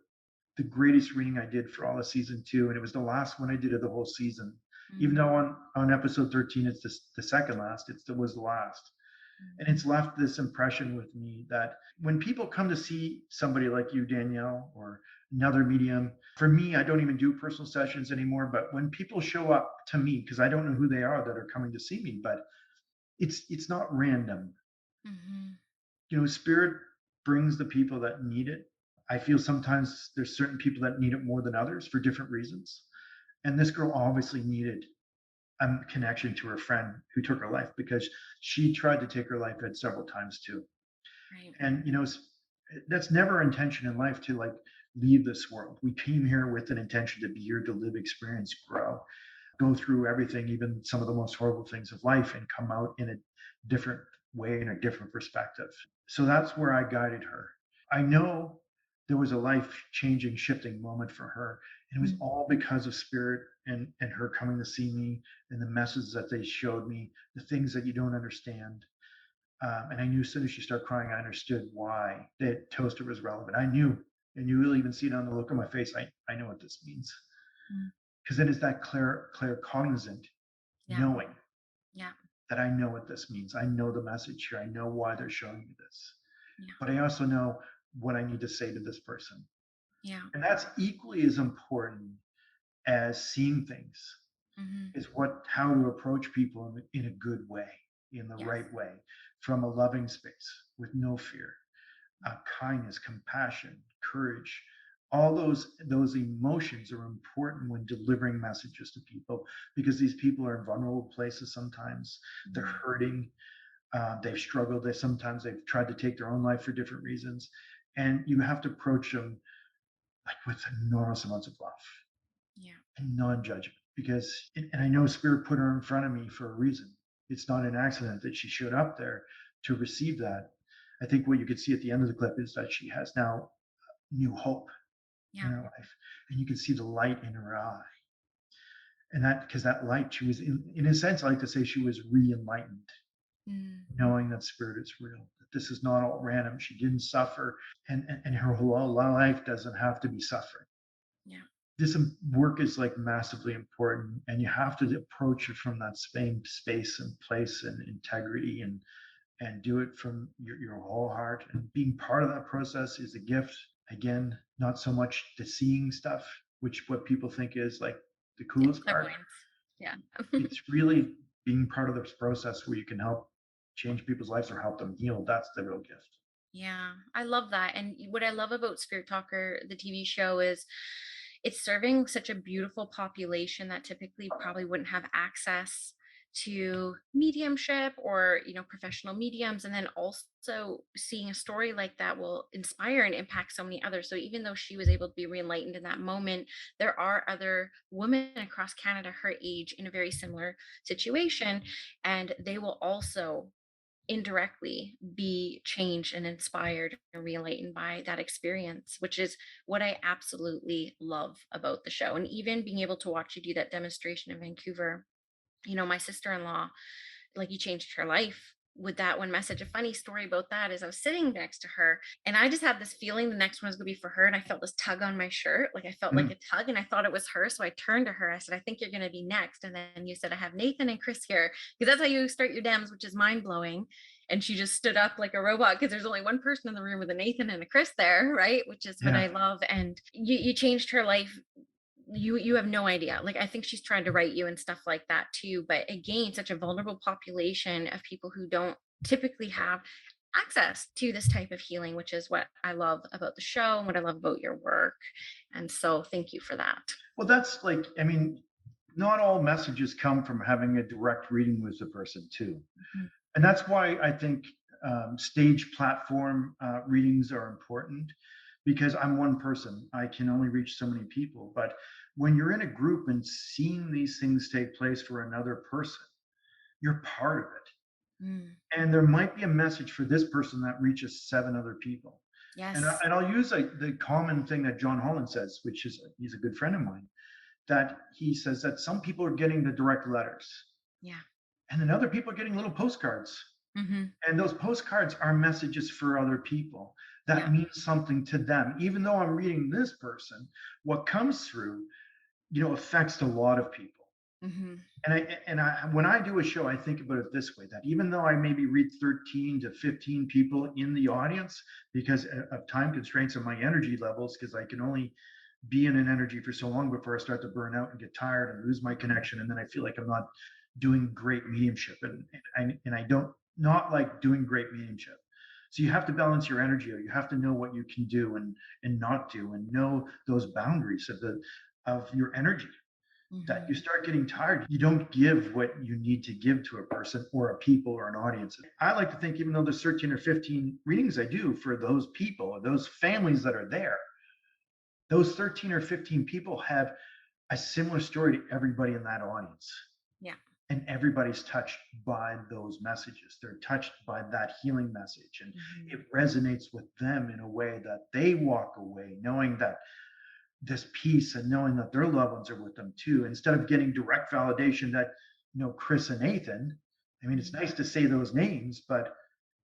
B: greatest reading I did for all of season 2, and it was the last one I did of the whole season. Even
C: Mhm.
B: though on episode 13 it's the second last, it still was the last, and
C: Mhm.
B: it's left this impression with me that when people come to see somebody like you, Danielle, or another medium, for me, I don't even do personal sessions anymore. But when people show up to me, because I don't know who they are that are coming to see me, but it's not random.
C: Mhm.
B: Spirit brings the people that need it. I feel sometimes there's certain people that need it more than others for different reasons. And this girl obviously needed a connection to her friend who took her life, because she tried to take her life at several times too.
C: Right.
B: And that's never our intention in life, to like leave this world. We came here with an intention to be here to live, experience, grow, go through everything, even some of the most horrible things of life, and come out in a different way, in a different perspective. So that's where I guided her. I know there was a life changing, shifting moment for her. And it was
C: Mhm.
B: all because of spirit and her coming to see me, and the messages that they showed me, the things that you don't understand. And I knew as soon as she started crying, I understood why that toaster was relevant. I knew, and you really even see it on the look on my face. I know what this means,
C: Mhm.
B: because then it's that claircognizant
C: Yeah.
B: knowing
C: Yeah.
B: that I know what this means. I know the message here. I know why they're showing me this,
C: Yeah.
B: but I also know what I need to say to this person.
C: Yeah.
B: And that's equally as important as seeing things,
C: Mhm.
B: is how to approach people in a good way, in the
C: Yes.
B: right way, from a loving space with no fear, kindness, compassion, courage. All those emotions are important when delivering messages to people, because these people are in vulnerable places sometimes. They're
C: Mhm.
B: hurting, they've struggled, they've tried to take their own life for different reasons, and you have to approach them like with enormous amounts of love
C: Yeah.
B: and non-judgment, because and I know spirit put her in front of me for a reason. It's not an accident that she showed up there to receive that. I think what you could see at the end of the clip is that she has now new hope in
C: Yeah.
B: her life, and you can see the light in her eye. And that, because that light, she was in a sense, I like to say she was re-enlightened,
C: Mm,
B: knowing that spirit is real, that this is not all random. She didn't suffer, and her whole life doesn't have to be suffering.
C: yeah.
B: This work is like massively important, and you have to approach it from that same space and place and integrity, and do it from your whole heart. And being part of that process is a gift. Again, not so much the seeing stuff, which what people think is like the
C: Yeah.
B: coolest part.
C: Clairvoyance. Yeah.
B: It's really being part of this process where you can help change people's lives or help them heal. That's the real gift.
C: Yeah, I love that. And what I love about Spirit Talker, the TV show, is it's serving such a beautiful population that typically probably wouldn't have access to mediumship or, professional mediums. And then also seeing a story like that will inspire and impact so many others. So even though she was able to be re-enlightened in that moment, there are other women across Canada her age in a very similar situation, and they will also indirectly be changed and inspired and re-enlightened by that experience, which is what I absolutely love about the show. And even being able to watch you do that demonstration in Vancouver, my sister-in-law, like, you changed her life with that one message. A funny story about that is I was sitting next to her and I just had this feeling the next one was gonna be for her. And I felt this tug on my shirt. Like, I felt like
B: Mm.
C: a tug and I thought it was her. So I turned to her. I said, I think you're gonna be next. And then you said, I have Nathan and Chris here. Because that's how you start your dems, which is mind blowing. And she just stood up like a robot because there's only one person in the room with a Nathan and a Chris there, right? Which is what
B: Yeah.
C: I love. And you changed her life. You have no idea. Like, I think she's trying to write you and stuff like that too, but again, such a vulnerable population of people who don't typically have access to this type of healing, which is what I love about the show and what I love about your work. And so thank you for that.
B: Well, that's like, I mean, not all messages come from having a direct reading with the person, too.
C: Mhm.
B: And that's why I think stage platform readings are important, because I'm one person. I can only reach so many people. But when you're in a group and seeing these things take place for another person, you're part of it.
C: Mm.
B: And there might be a message for this person that reaches seven other people.
C: Yes.
B: And I'll use the common thing that John Holland says, which is he's a good friend of mine, that he says that some people are getting the direct letters,
C: Yeah.
B: and then other people are getting little postcards.
C: Hmm.
B: And those postcards are messages for other people that
C: Yeah.
B: means something to them. Even though I'm reading this person, what comes through, affects a lot of people.
C: Hmm.
B: And when I do a show, I think about it this way: that even though I maybe read 13 to 15 people in the audience because of time constraints and my energy levels, because I can only be in an energy for so long before I start to burn out and get tired and lose my connection, and then I feel like I'm not doing great mediumship, and I don't not like doing great mediumship. So you have to balance your energy, or you have to know what you can do and not do, and know those boundaries of your energy. That you
C: Hmm.
B: start getting tired, you don't give what you need to give to a person or a people or an audience. I like to think, even though there's 13 or 15 readings I do for those people or those families that are there, those 13 or 15 people have a similar story to everybody in that audience.
C: Yeah.
B: And everybody's touched by those messages. They're touched by that healing message. And
C: Hmm.
B: it resonates with them in a way that they walk away knowing that this peace and knowing that their loved ones are with them too, instead of getting direct validation that, Chris and Nathan. I mean, it's nice to say those names, but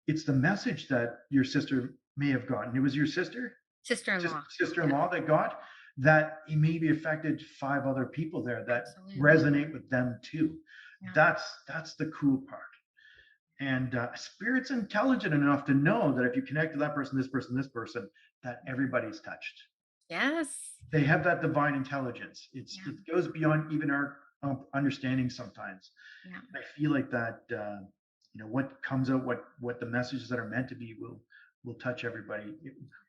B: it's the message that your sister may have gotten. It was your
C: Sister-in-law. Yeah.
B: sister-in-law that got that. It maybe affected five other people there that
C: Absolutely.
B: resonate with them too.
C: Yeah.
B: That's the cool part. And spirit's intelligent enough to know that if you connect to that person, this person, this person, that everybody's touched.
C: Yes.
B: They have that divine intelligence.
C: Yeah.
B: It goes beyond even our understanding sometimes.
C: Yeah.
B: I feel like that. What comes out, what the messages that are meant to be will touch everybody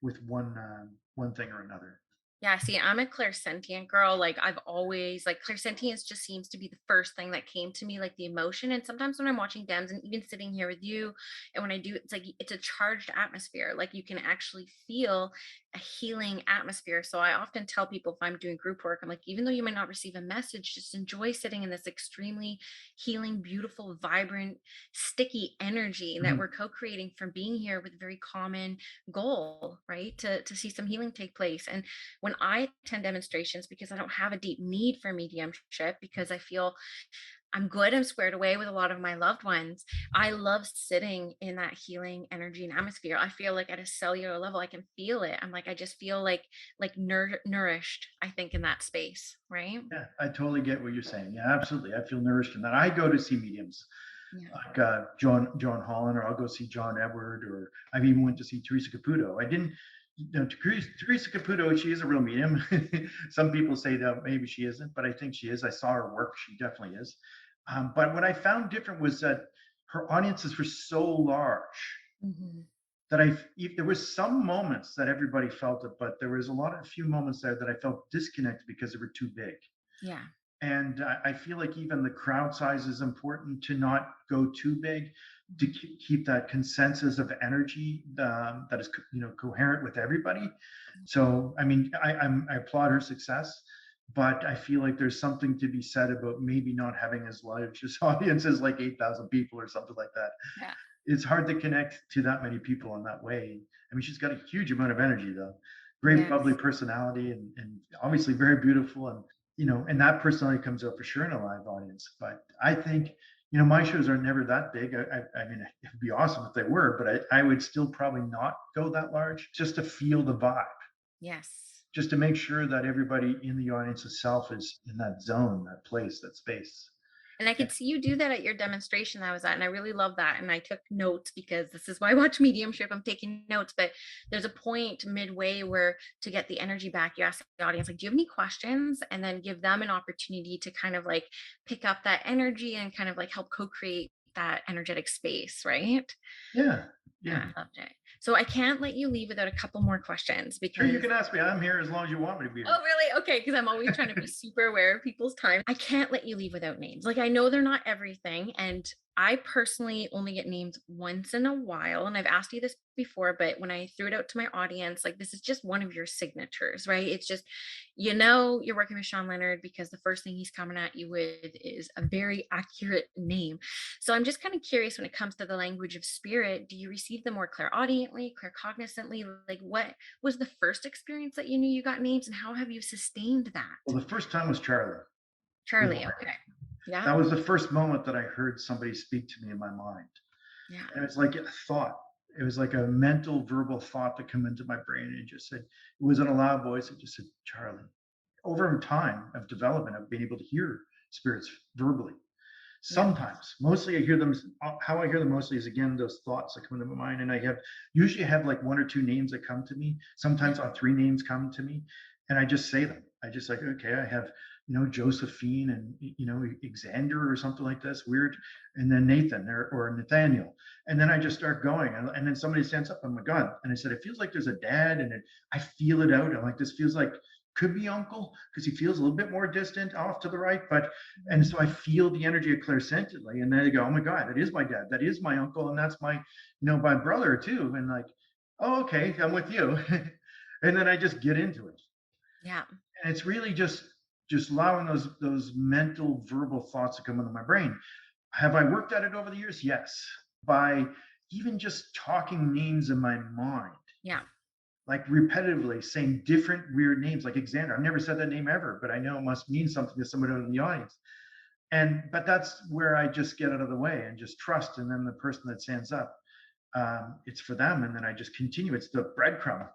B: with one thing or another.
C: Yeah, see, I'm a clairsentient girl. Like, I've always like clairsentience just seems to be the first thing that came to me, like the emotion. And sometimes when I'm watching Dems and even sitting here with you, and when I do, it's like it's a charged atmosphere. Like, you can actually feel a healing atmosphere. So I often tell people, if I'm doing group work, I'm like, even though you might not receive a message, just enjoy sitting in this extremely healing, beautiful, vibrant, sticky energy that
B: Mhm.
C: we're co-creating from being here with a very common goal, right? To see some healing take place. And when I attend demonstrations, because I don't have a deep need for mediumship, because I feel I'm good, I'm squared away with a lot of my loved ones, I love sitting in that healing energy and atmosphere. I feel like at a cellular level, I can feel it. I'm like, I just feel like nourished, I think, in that space, right?
B: Yeah, I totally get what you're saying. Yeah, absolutely. I feel nourished in that. I go to see mediums
C: Yeah.
B: like John Holland, or I'll go see John Edward, or I've even went to see Teresa Caputo. I didn't, Teresa Caputo, she is a real medium. Some people say that maybe she isn't, but I think she is. I saw her work; she definitely is. But what I found different was that her audiences were so large
C: Mhm.
B: that there was some moments that everybody felt it, but there was a few moments there that I felt disconnected because they were too big.
C: Yeah.
B: And I feel like even the crowd size is important, to not go too big, to
C: Mhm.
B: keep that consensus of energy that is coherent with everybody. So I mean, I applaud her success, but I feel like there's something to be said about maybe not having as large as audiences, like 8,000 people or something like that.
C: Yeah.
B: It's hard to connect to that many people in that way. I mean, she's got a huge amount of energy, though. Great bubbly
C: Yes.
B: personality, and obviously very beautiful. And and that personality comes out for sure in a live audience. But I think, my shows are never that big. I mean, it'd be awesome if they were, but I would still probably not go that large, just to feel the vibe,
C: Yes.
B: just to make sure that everybody in the audience itself is in that zone, that place, that space.
C: And I
B: Yeah.
C: could see you do that at your demonstration that I was at. And I really love that. And I took notes because this is why I watch mediumship. I'm taking notes. But there's a point midway where, to get the energy back, you ask the audience, like, do you have any questions? And then give them an opportunity to kind of like pick up that energy and kind of like help co-create that energetic space, right?
B: Yeah. Yeah.
C: Yeah, I loved it. So I can't let you leave without a couple more questions
B: Sure, you
C: because
B: can ask me. I'm here as long as you want me to be
C: oh,
B: here.
C: really? Okay, because I'm always trying to be super aware of people's time. I can't let you leave without names. Like, I know they're not everything, and I personally only get names once in a while. And I've asked you this before, but when I threw it out to my audience, like, this is just one of your signatures, right? It's just, you're working with Shawn Leonard because the first thing he's coming at you with is a very accurate name. So I'm just kind of curious, when it comes to the language of spirit, do you receive them more clairaudiently, claircognizantly? Like, what was the first experience that you knew you got names, and how have you sustained that?
B: Well, the first time was Charlie.
C: Charlie, okay. Yeah,
B: That was the first moment that I heard somebody speak to me in my mind.
C: yeah,
B: And it's like a thought. It was like a mental, verbal thought that came into my brain, and it just said, it wasn't a loud voice. It just said, Charlie. Over time of development, I've been able to hear spirits verbally.
C: yeah,
B: Sometimes, mostly I hear them. How I hear them mostly is, again, those thoughts that come into my mind, and I usually have like one or two names that come to me.
C: yeah,
B: Sometimes three names come to me, and I just say them. I just like, okay, I have Josephine, and Xander or something like this weird, and then Nathan, or Nathaniel, and then I just start going, and then somebody stands up. Oh my God! And I said, it feels like there's a dad, and I feel it out. I'm like, this feels like, could be uncle, because he feels a little bit more distant off to the right, but and
C: mhm,
B: so I feel the energy of clairsentiently, and then I go, oh my God, that is my dad, that is my uncle, and that's my brother too. And like, oh, okay, I'm with you. And then I just get into it.
C: yeah,
B: And it's really just allowing those mental verbal thoughts to come into my brain. Have I worked at it over the years? Yes. By even just talking names in my mind,
C: yeah,
B: like repetitively saying different weird names, like Xander. I've never said that name ever, but I know it must mean something to somebody in the audience. But that's where I just get out of the way and just trust, and then the person that stands up, it's for them, and then I just continue. It's the breadcrumb,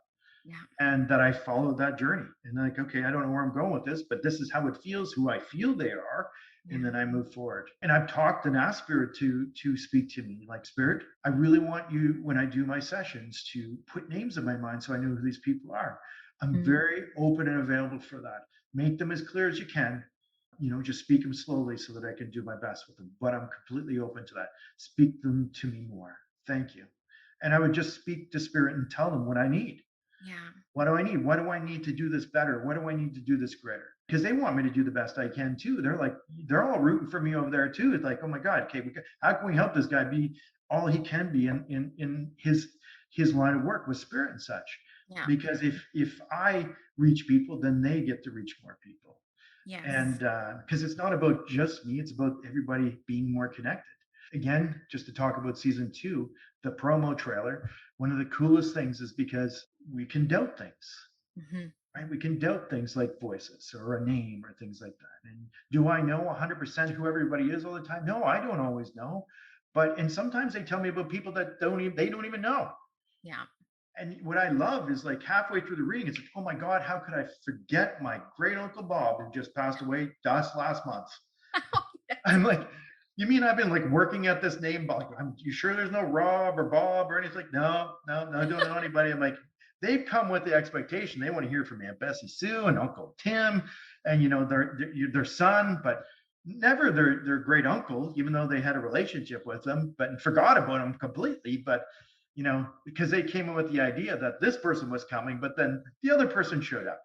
C: yeah,
B: and that I follow that journey, and like, okay, I don't know where I'm going with this, but this is how it feels, who I feel they are, and
C: yeah,
B: then I move forward. And I've talked and asked spirit to speak to me, like, spirit, I really want you, when I do my sessions, to put names in my mind so I know who these people are. I'm
C: mhm,
B: very open and available for that. Make them as clear as you can, just speak them slowly so that I can do my best with them. But I'm completely open to that. Speak them to me more. Thank you. And I would just speak to spirit and tell them what I need.
C: yeah,
B: What do I need? What do I need to do this better? What do I need to do this greater? Because they want me to do the best I can too. They're all rooting for me over there too. It's like, oh my God, okay, how can we help this guy be all he can be in his line of work with spirit and such?
C: Yeah.
B: because if I reach people, then they get to reach more people. And
C: Yes.
B: because it's not about just me, it's about everybody being more connected. Again, just to talk about season 2, the promo trailer, one of the coolest things is because we can doubt things,
C: Hmm.
B: right? We can doubt things like voices or a name or things like that. And do I know 100% who everybody is all the time? No, I don't always know. But and sometimes they tell me about people that they don't even know.
C: Yeah.
B: And what I love is like halfway through the reading, it's like, oh my God, how could I forget my great uncle Bob who just passed away just last month? I'm like, you mean I've been like working at this name? Like, you sure there's no Rob or Bob or anything? Like, no, no, no, I don't know anybody. I'm like, they've come with the expectation. They want to hear from Aunt Bessie Sue and Uncle Tim and, their son, but never their great uncle, even though they had a relationship with them, but forgot about him completely. But, because they came in with the idea that this person was coming, but then the other person showed up.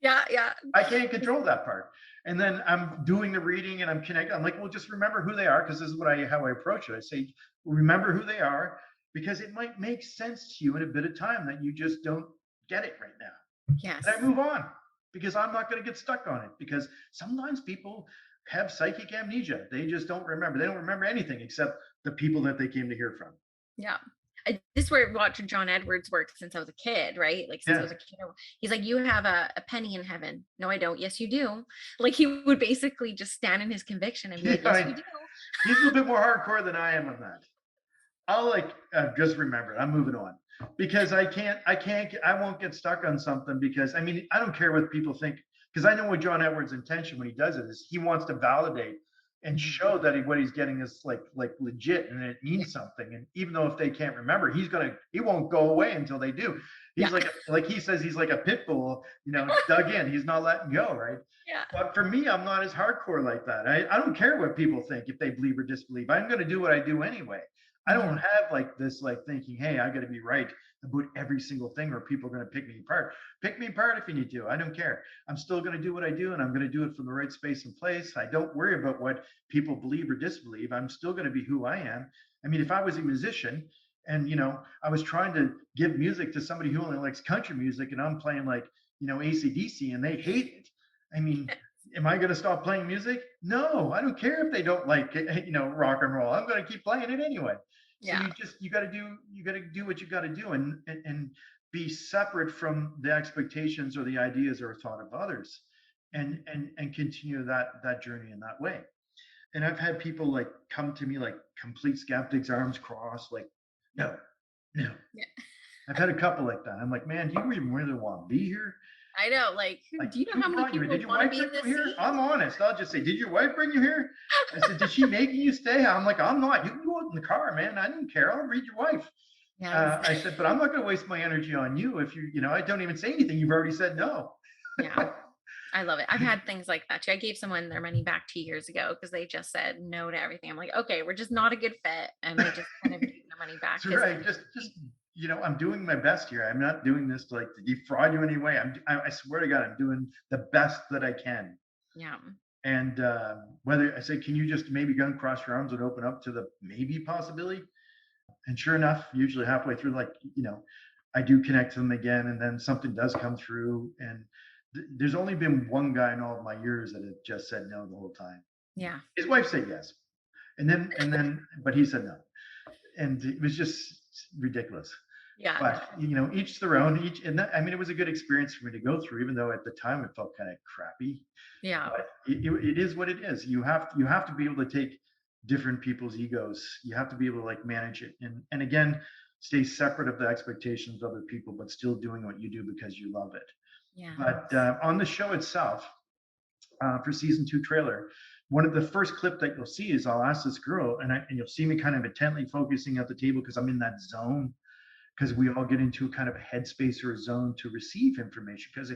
C: Yeah. Yeah.
B: I can't control that part. And then I'm doing the reading and I'm connecting. I'm like, well, just remember who they are, because this is how I approach it. I say, remember who they are, because it might make sense to you in a bit of time that you just don't get it right now.
C: Yes.
B: And I move on, because I'm not going to get stuck on it, because sometimes people have psychic amnesia. They just don't remember. They don't remember anything except the people that they came to hear from.
C: Yeah. I just were watching John Edwards' work since I was a kid, right? Like since I
B: Yeah.
C: was a kid, he's like, "You have a penny in heaven." No, I don't. Yes, you do. Like he would basically just stand in his conviction and be like, "Yes,
B: Yeah,
C: you do."
B: he's a little bit more hardcore than I am on that. I'll just remember it. I'm moving on, because I won't get stuck on something, because I mean, I don't care what people think, because I know what John Edwards' intention when he does it is he wants to validate and
C: Mhm.
B: show that what he's getting is like legit and it
C: Yeah.
B: means something. And even though if they can't remember, he won't go away until they do. He's
C: Yeah.
B: like he says, he's like a pit bull, dug in. He's not letting go, right?
C: Yeah.
B: But for me, I'm not as hardcore like that. I don't care what people think, if they believe or disbelieve. I'm going to do what I do anyway. I don't
C: Mhm.
B: have like this thinking, hey, I got to be right about every single thing, or people are going to pick me apart. Pick me apart if you need to. I don't care. I'm still going to do what I do, and I'm going to do it from the right space and place. I don't worry about what people believe or disbelieve. I'm still going to be who I am. I mean, if I was a musician and I was trying to give music to somebody who only likes country music, and I'm playing like AC/DC and they hate it. I mean, am I going to stop playing music? No, I don't care if they don't like it, rock and roll. I'm going to keep playing it anyway. So
C: Yeah.
B: you got to do what you got to do, and be separate from the expectations or the ideas or thought of others, and
C: Mhm.
B: and continue that journey in that way. And I've had people like come to me like complete skeptics, arms crossed, like, no, no.
C: Yeah.
B: I've had a couple like that. I'm like, man, do you even really want to be here?
C: I know. Like,
B: Like,
C: do you know
B: who
C: how many
B: brought you here? Did
C: people
B: your
C: want to
B: wife
C: be
B: bring
C: in
B: you
C: this
B: here?
C: seat?
B: I'm honest. I'll just say, did your wife bring you here? I said, did she making you stay? I'm like, I'm not. You can go out in the car, man. I don't care. I'll read your wife.
C: Yes.
B: I said, but I'm not going to waste my energy on you. If I don't even say anything. You've already said no.
C: Yeah. I love it. I've had things like that too. I gave someone their money back 2 years ago because they just said no to everything. I'm like, okay, we're just not a good fit. And I just kind of gave their money back
B: That's
C: because
B: right. Just I'm doing my best here. I'm not doing this to defraud you anyway. I swear to God, I'm doing the best that I can.
C: yeah.
B: And whether I say, can you just maybe gun cross your arms and open up to the maybe possibility? And sure enough, usually halfway through, I do connect to them again, and then something does come through. And there's only been one guy in all of my years that had just said no the whole time.
C: Yeah.
B: His wife said yes, but he said no, and it was just ridiculous.
C: Yeah.
B: But each their own. I mean, it was a good experience for me to go through, even though at the time it felt kind of crappy.
C: Yeah.
B: But it is what it is. You have to be able to take different people's egos. You have to be able to manage it, and again, stay separate of the expectations of other people, but still doing what you do because you love it.
C: Yeah.
B: But on the show itself, for season 2 trailer, one of the first clip that you'll see is I'll ask this girl, and you'll see me kind of intently focusing at the table because I'm in that zone, because we all get into a kind of a headspace or a zone to receive information. Because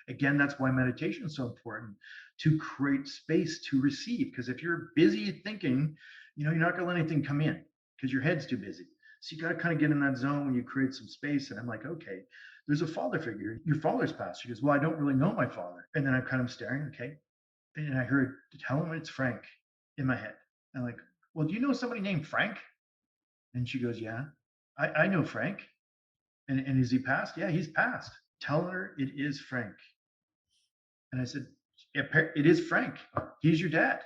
B: again, that's why meditation is so important, to create space to receive. Because if you're busy thinking, you're not going to let anything come in because your head's too busy. So you got to kind of get in that zone when you create some space. And I'm like, okay, there's a father figure. Your father's passed. She goes, well, I don't really know my father. And then I'm kind of staring, okay. And I heard, tell him it's Frank in my head. I'm like, well, do you know somebody named Frank? And she goes, yeah, I know Frank. And is he passed? Yeah, he's passed. Tell her it is Frank. And I said, it is Frank. He's your dad.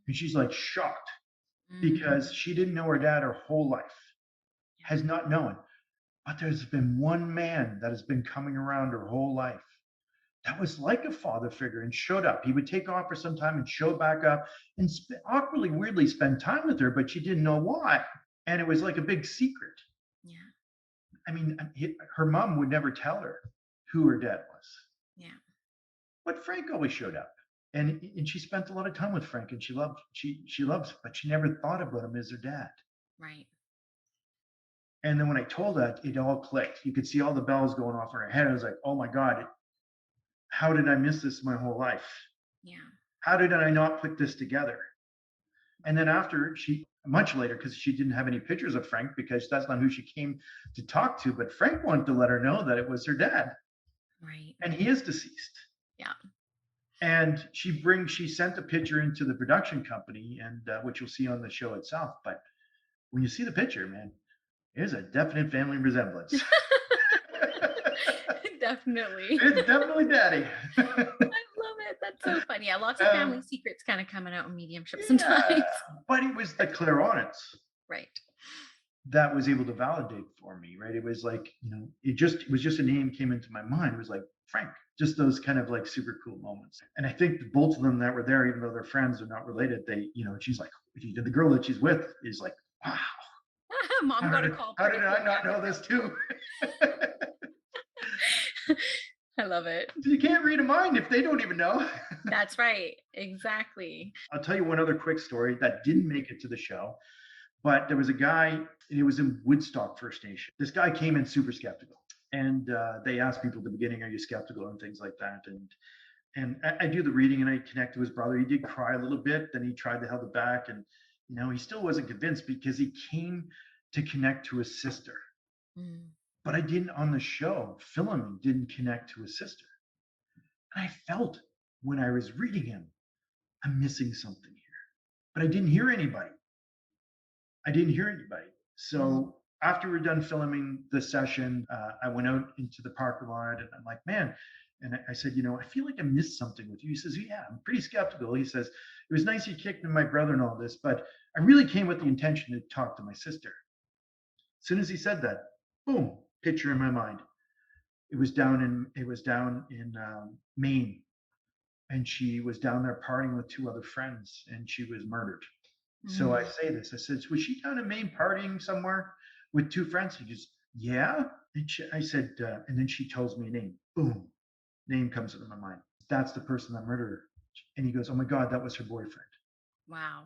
B: And she's like shocked because she didn't know her dad her whole life, has not known. But there's been one man that has been coming around her whole life that was like a father figure and showed up. He would take off for some time and show back up and awkwardly, weirdly spend time with her, but she didn't know why. And it was like a big secret.
C: Yeah.
B: I mean, her mom would never tell her who her dad was.
C: Yeah.
B: But Frank always showed up. And she spent a lot of time with Frank, and she loves, but she never thought about him as her dad.
C: Right.
B: And then when I told her, it all clicked. You could see all the bells going off in her head. I was like, oh my God, how did I miss this my whole life?
C: Yeah.
B: How did I not put this together? And then after, much later, because she didn't have any pictures of Frank, because that's not who she came to talk to, but Frank wanted to let her know that it was her dad.
C: Right.
B: And he is deceased.
C: Yeah.
B: And she sent a picture into the production company, and which you'll see on the show itself. But when you see the picture, man, there's a definite family resemblance.
C: Definitely.
B: It's definitely daddy.
C: I love it. That's so funny. Yeah, lots of family secrets kind of coming out in mediumship sometimes.
B: But it was the clairaudience.
C: Right.
B: That was able to validate for me, right? It was like, it was just a name came into my mind. It was like Frank, just those kind of like super cool moments. And I think both of them that were there, even though they're friends, they're not related. She's like, the girl that she's with is like, wow.
C: Mom got a call.
B: How did I not know this too?
C: I love it.
B: You can't read a mind if they don't even know.
C: That's right. Exactly.
B: I'll tell you one other quick story that didn't make it to the show, but there was a guy, and it was in Woodstock First Nation. This guy came in super skeptical, and they asked people at the beginning, "Are you skeptical?" and things like that. And I do the reading, and I connect to his brother. He did cry a little bit, then he tried to hold it back, and he still wasn't convinced because he came to connect to his sister. But I didn't, on the show, filming, didn't connect to his sister. And I felt when I was reading him, I'm missing something here. But I didn't hear anybody. So after we're done filming the session, I went out into the parking lot, and I'm like, man, and I said, I feel like I missed something with you. He says, yeah, I'm pretty skeptical. He says, it was nice you kicked in my brother and all this, but I really came with the intention to talk to my sister. As soon as he said that, boom, picture in my mind. It was down in Maine, and she was down there partying with two other friends, and she was murdered. So I say this. I said, was she down in Maine partying somewhere with two friends? He goes, yeah. And I said, and then she tells me a name. Boom, name comes into my mind. That's the person that murdered her. And he goes, oh my God, that was her boyfriend.
C: Wow.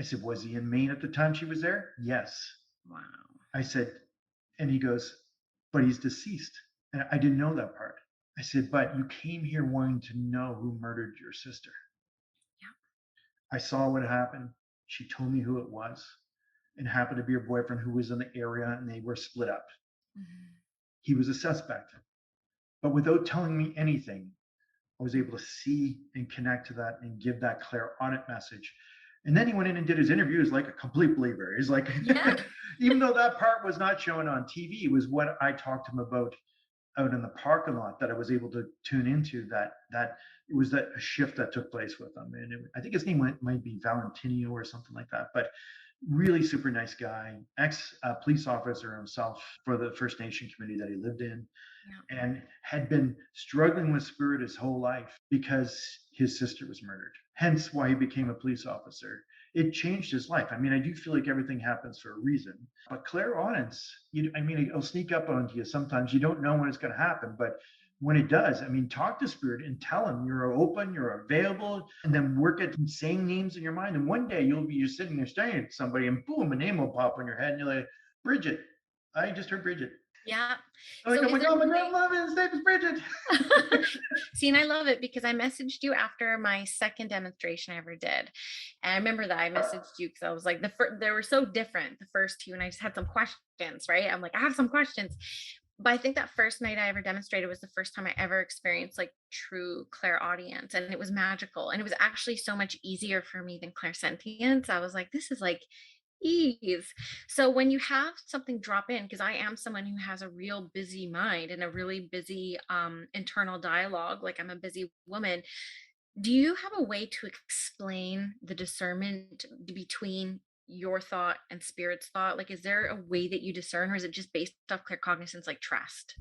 B: I said, was he in Maine at the time she was there? Yes.
C: Wow.
B: I said, and he goes, but he's deceased. And I didn't know that part. I said, but you came here wanting to know who murdered your sister.
C: Yeah.
B: I saw what happened. She told me who it was. It happened to be her boyfriend who was in the area, and they were split up. He was a suspect. But without telling me anything, I was able to see and connect to that and give that clairaudient message. And then he went in and did his interview as like a complete believer. He's like, even though that part was not shown on TV, it was what I talked to him about out in the parking lot that I was able to tune into, that it was that a shift that took place with him. And I think his name might be Valentinio or something like that, but really super nice guy, ex police officer himself for the First Nation community that he lived in, and had been struggling with spirit his whole life because his sister was murdered. Hence why he became a police officer. It changed his life. I mean, I do feel like everything happens for a reason. But clairaudience, it'll sneak up onto you sometimes. You don't know when it's going to happen, but when it does, talk to spirit and tell him you're open, you're available, and then work at saying names in your mind. And one day you'll be just sitting there staring at somebody, and boom, a name will pop in your head, and you're like, Bridget. I just heard Bridget.
C: Yeah.
B: I'm like, oh my God, my grandmother's name is Bridget.
C: See, and I love it because I messaged you after my second demonstration I ever did. And I remember that I messaged you because I was like, they were so different, the first two, and I just had some questions, right? I'm like, I have some questions. But I think that first night I ever demonstrated was the first time I ever experienced like true clairaudience, and it was magical. And it was actually so much easier for me than clairsentience. I was like, this is like ease. So when you have something drop in, because I am someone who has a real busy mind and a really busy internal dialogue, like I'm a busy woman, do you have a way to explain the discernment between your thought and spirit's thought? Like, is there a way that you discern, or is it just based off claircognizance, like trust?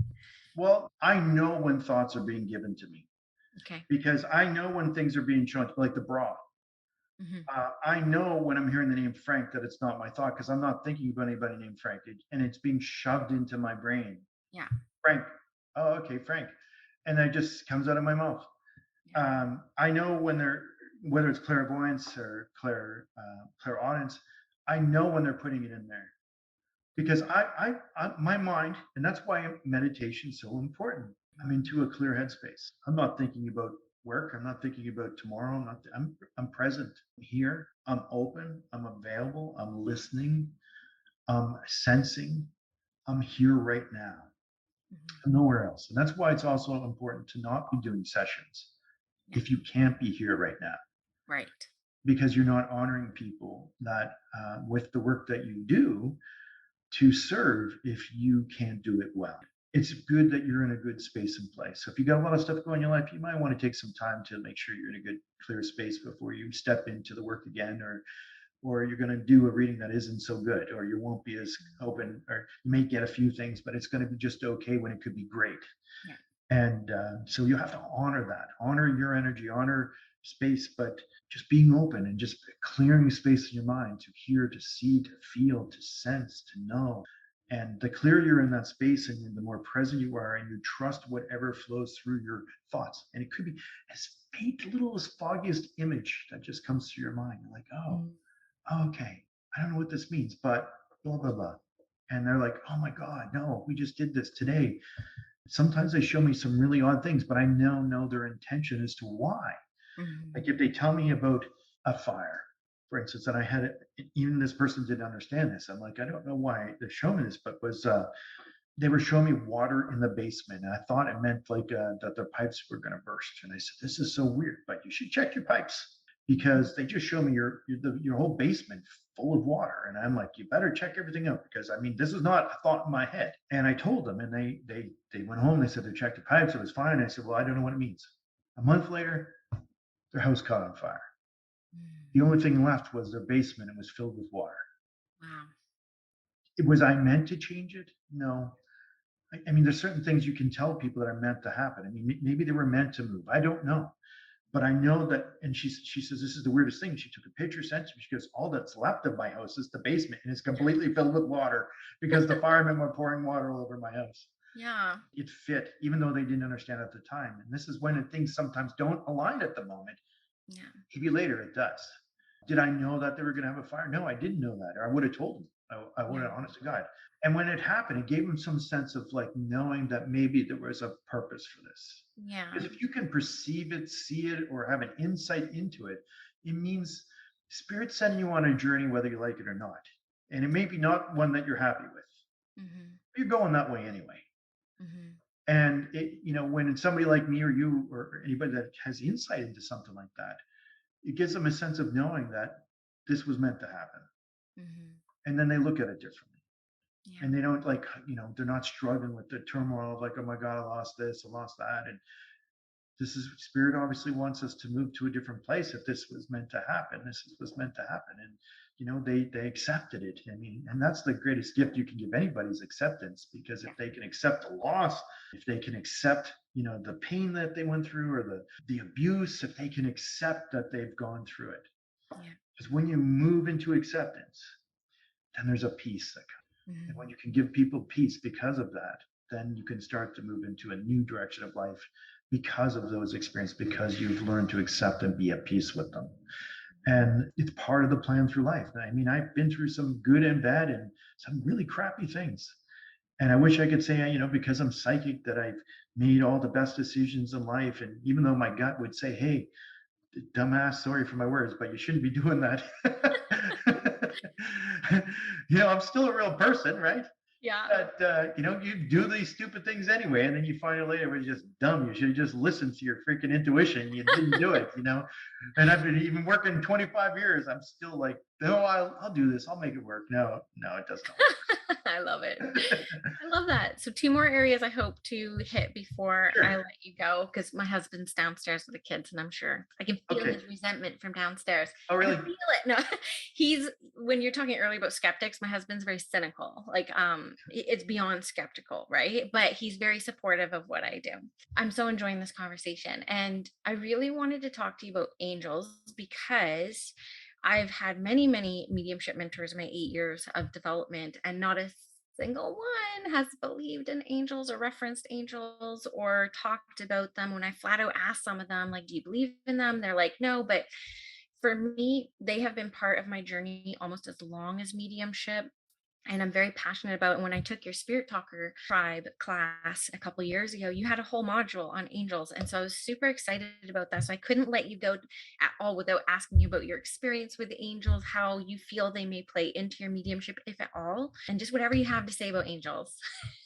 B: Well, I know when thoughts are being given to me
C: Okay.
B: because I know when things are being shown, like the bra.
C: Hmm.
B: I know when I'm hearing the name Frank that it's not my thought because I'm not thinking of anybody named Frank, and it's being shoved into my brain.
C: Yeah.
B: Frank. Oh, okay, Frank. And that just comes out of my mouth.
C: Yeah.
B: I know when they're, whether it's clairvoyance or clairaudience, I know when they're putting it in there because my mind, and that's why meditation is so important. I'm into a clear headspace. I'm not thinking about work. I'm not thinking about tomorrow. I'm present. I'm here. I'm open. I'm available. I'm listening. I'm sensing. I'm here right now.
C: Mhm.
B: I'm nowhere else. And that's why it's also important to not be doing sessions
C: Yeah.
B: if you can't be here right now,
C: Right.
B: because you're not honoring people that with the work that you do to serve if you can't do it well. It's good that you're in a good space and place. So if you got a lot of stuff going in your life, you might want to take some time to make sure you're in a good clear space before you step into the work again, or you're going to do a reading that isn't so good, or you won't be as open, or you may get a few things, but it's going to be just okay when it could be great.
C: Yeah.
B: And so you have to honor that, honor your energy, honor space, but just being open and just clearing space in your mind to hear, to see, to feel, to sense, to know. And the clearer you're in that space and the more present you are, and you trust whatever flows through your thoughts. And it could be as faint, little as foggiest image that just comes through your mind. You're like,
C: Mm.
B: oh, okay, I don't know what this means, but blah, blah, blah. And they're like, oh my God, no, we just did this today. Sometimes they show me some really odd things, but I now know their intention as to why.
C: Mhm.
B: Like if they tell me about a fire, for instance, and I had it, even this person didn't understand this. I'm like, I don't know why they're showing me this, but they were showing me water in the basement, and I thought it meant like that their pipes were going to burst. And I said, this is so weird, but you should check your pipes because they just show me your whole basement full of water, and I'm like, you better check everything out because I mean, this is not a thought in my head. And I told them, and they went home. They said they checked the pipes, it was fine. I said, well, I don't know what it means. A month later, their house caught on fire. The
C: Mm.
B: only thing left was their basement. It was filled with water.
C: Wow.
B: Was I meant to change it? No. I mean, there's certain things you can tell people that are meant to happen. I mean, maybe they were meant to move. I don't know. But I know that, and she says, this is the weirdest thing. She took a picture, sent to me. She goes, all that's left of my house is the basement, and it's completely filled with water because the firemen were pouring water all over my house.
C: Yeah.
B: It fit, even though they didn't understand at the time. And this is when things sometimes don't align at the moment.
C: Yeah.
B: Maybe later it does. Did I know that they were going to have a fire? No, I didn't know that, or I would have told them. I would
C: Yeah.
B: have, honest to God. And when it happened, it gave them some sense of like knowing that maybe there was a purpose for this.
C: Yeah.
B: Because if you can perceive it, see it, or have an insight into it, it means spirit's sending you on a journey, whether you like it or not. And it may be not one that you're happy with.
C: Mhm.
B: You're going that way anyway.
C: Mhm.
B: And when it's somebody like me or you or anybody that has insight into something like that, it gives them a sense of knowing that this was meant to happen.
C: Mhm.
B: And then they look at it differently.
C: Yeah.
B: And they don't like, they're not struggling with the turmoil of like, oh my God, I lost this, I lost that. And this is spirit obviously wants us to move to a different place. If this was meant to happen, was meant to happen. And they accepted it. I mean, and that's the greatest gift you can give anybody is acceptance, because if
C: Yeah.
B: they can accept the loss, if they can accept the pain that they went through, or the abuse, if they can accept that they've gone through it.
C: Yeah.
B: Because when you move into acceptance, then there's a peace that comes. And when
C: Mhm.
B: you can give people peace because of that, then you can start to move into a new direction of life because of those experiences, because you've learned to accept and be at peace with them. And it's part of the plan through life. I mean, I've been through some good and bad and some really crappy things. And I wish I could say, because I'm psychic, that I've made all the best decisions in life. And even though my gut would say, hey, dumbass, sorry for my words, but you shouldn't be doing that. I'm still a real person, right?
C: Yeah.
B: But you do these stupid things anyway, and then you find out later it was just dumb. You should have just listened to your freaking intuition. You didn't do it. And I've been even working 25 years. I'm still like No, I'll do this. I'll make it work. No, no, it doesn't
C: I love it.
B: always work.
C: I love that. So two more areas I hope to hit before I
B: Sure.
C: let you go, because my husband's downstairs with the kids, and I'm sure I can feel
B: Okay.
C: his resentment from downstairs.
B: Oh,
C: I can
B: really?
C: feel it. No, he's when you're talking earlier about skeptics, my husband's very cynical. Like it's beyond skeptical, right? But he's very supportive of what I do. I'm so enjoying this conversation, and I really wanted to talk to you about angels because I've had many, many mediumship mentors in my 8 years of development, and not a single one has believed in angels or referenced angels or talked about them. When I flat out asked some of them, like, do you believe in them? They're like, no. But for me, they have been part of my journey almost as long as mediumship, and I'm very passionate about it. And when I took your Spirit Talker Tribe class a couple years ago, you had a whole module on angels. And so I was super excited about that. So I couldn't let you go at all without asking you about your experience with angels, how you feel they may play into your mediumship, if at all, and just whatever you have to say about angels.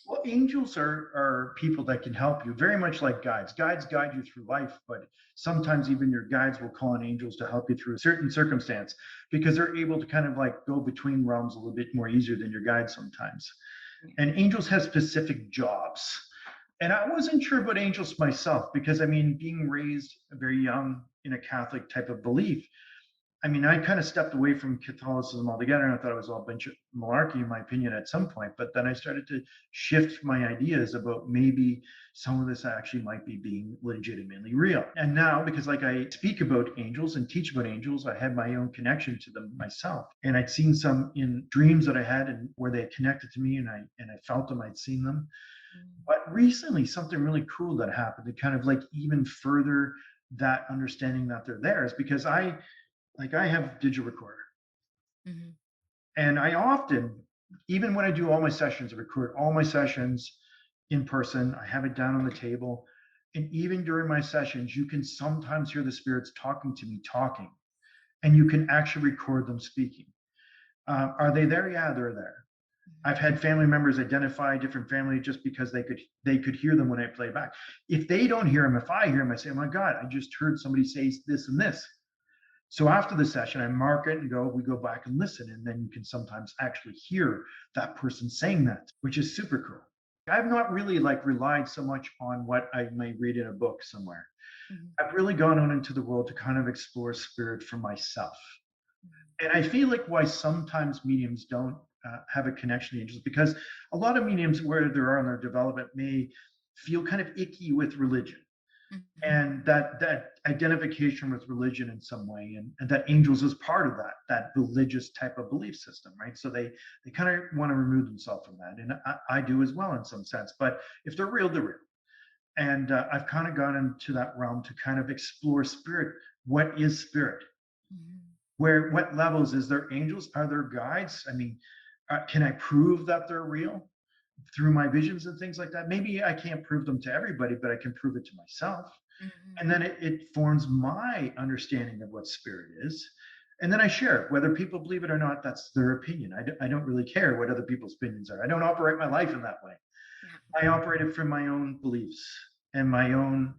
B: Well, angels are people that can help you, very much like guides. Guides guide you through life, but sometimes even your guides will call on angels to help you through a certain circumstance because they're able to kind of like go between realms a little bit more easier than your guides sometimes. And angels have specific jobs. And I wasn't sure about angels myself because I mean, being raised very young in a Catholic type of belief, I mean, I kind of stepped away from Catholicism altogether, and I thought it was all a bunch of malarkey, in my opinion, at some point. But then I started to shift my ideas about maybe some of this actually might be being legitimately real. And now, because like I speak about angels and teach about angels, I have my own connection to them myself. And I'd seen some in dreams that I had, and where they had connected to me, and I felt them, I'd seen them. But recently, something really cool that happened to kind of like even further that understanding that they're there is because I have digital recorder,
C: Mhm.
B: and I often, even when I do all my sessions, I record all my sessions in person. I have it down on the table, and even during my sessions, you can sometimes hear the spirits talking to me, talking, and you can actually record them speaking. Are they there? Yeah, they're there. I've had family members identify different family just because they could hear them when I play back. If they don't hear them, if I hear them, I say, "Oh my God, I just heard somebody say this and this." So after the session, I mark it and we go back and listen. And then you can sometimes actually hear that person saying that, which is super cool. I've not really like relied so much on what I may read in a book somewhere.
C: Mhm.
B: I've really gone out into the world to kind of explore spirit for myself.
C: Mhm.
B: And I feel like why sometimes mediums don't have a connection to angels because a lot of mediums where they are in their development may feel kind of icky with religion
C: Mhm.
B: and that identification with religion in some way and that angels is part of that religious type of belief system, right? So they kind of want to remove themselves from that, and I do as well in some sense, but if they're real, they're real. And I've kind of gone into that realm to kind of explore spirit. What is spirit?
C: Mhm.
B: Where what levels is there? Angels, are there guides? I mean, can I prove that they're real through my visions and things like that? Maybe I can't prove them to everybody, but I can prove it to myself,
C: Mhm.
B: and then it forms my understanding of what spirit is, and then I share it. Whether people believe it or not, that's their opinion. I don't really care what other people's opinions are. I don't operate my life in that way.
C: Yeah.
B: I operate it from my own beliefs and my own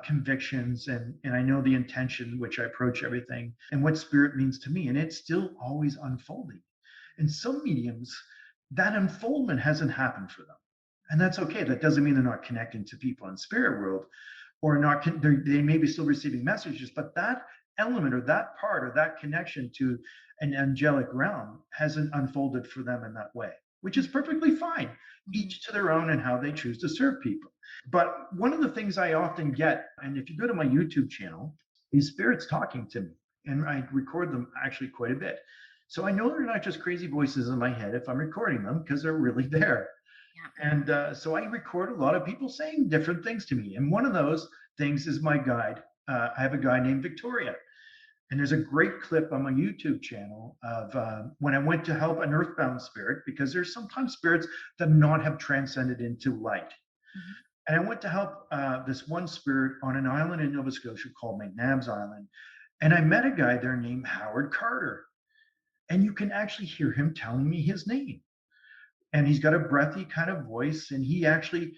B: convictions, and I know the intention which I approach everything and what spirit means to me, and it's still always unfolding. And some mediums, that unfoldment hasn't happened for them, and that's okay. That doesn't mean they're not connecting to people in spirit world or not they may be still receiving messages, but that element or that part or that connection to an angelic realm hasn't unfolded for them in that way, which is perfectly fine,
C: Mhm.
B: each to their own and how they choose to serve people. But one of the things I often get, and if you go to my YouTube channel, is spirits talking to me, and I record them actually quite a bit, so I know they're not just crazy voices in my head if I'm recording them because they're really there.
C: Yeah.
B: And so I record a lot of people saying different things to me. And one of those things is my guide. I have a guy named Victoria. And there's a great clip on my YouTube channel of when I went to help an earthbound spirit, because there's sometimes spirits that not have transcended into light.
C: Mhm.
B: And I went to help this one spirit on an island in Nova Scotia called McNabb's Island. And I met a guy there named Howard Carter. And you can actually hear him telling me his name, and he's got a breathy kind of voice, and he actually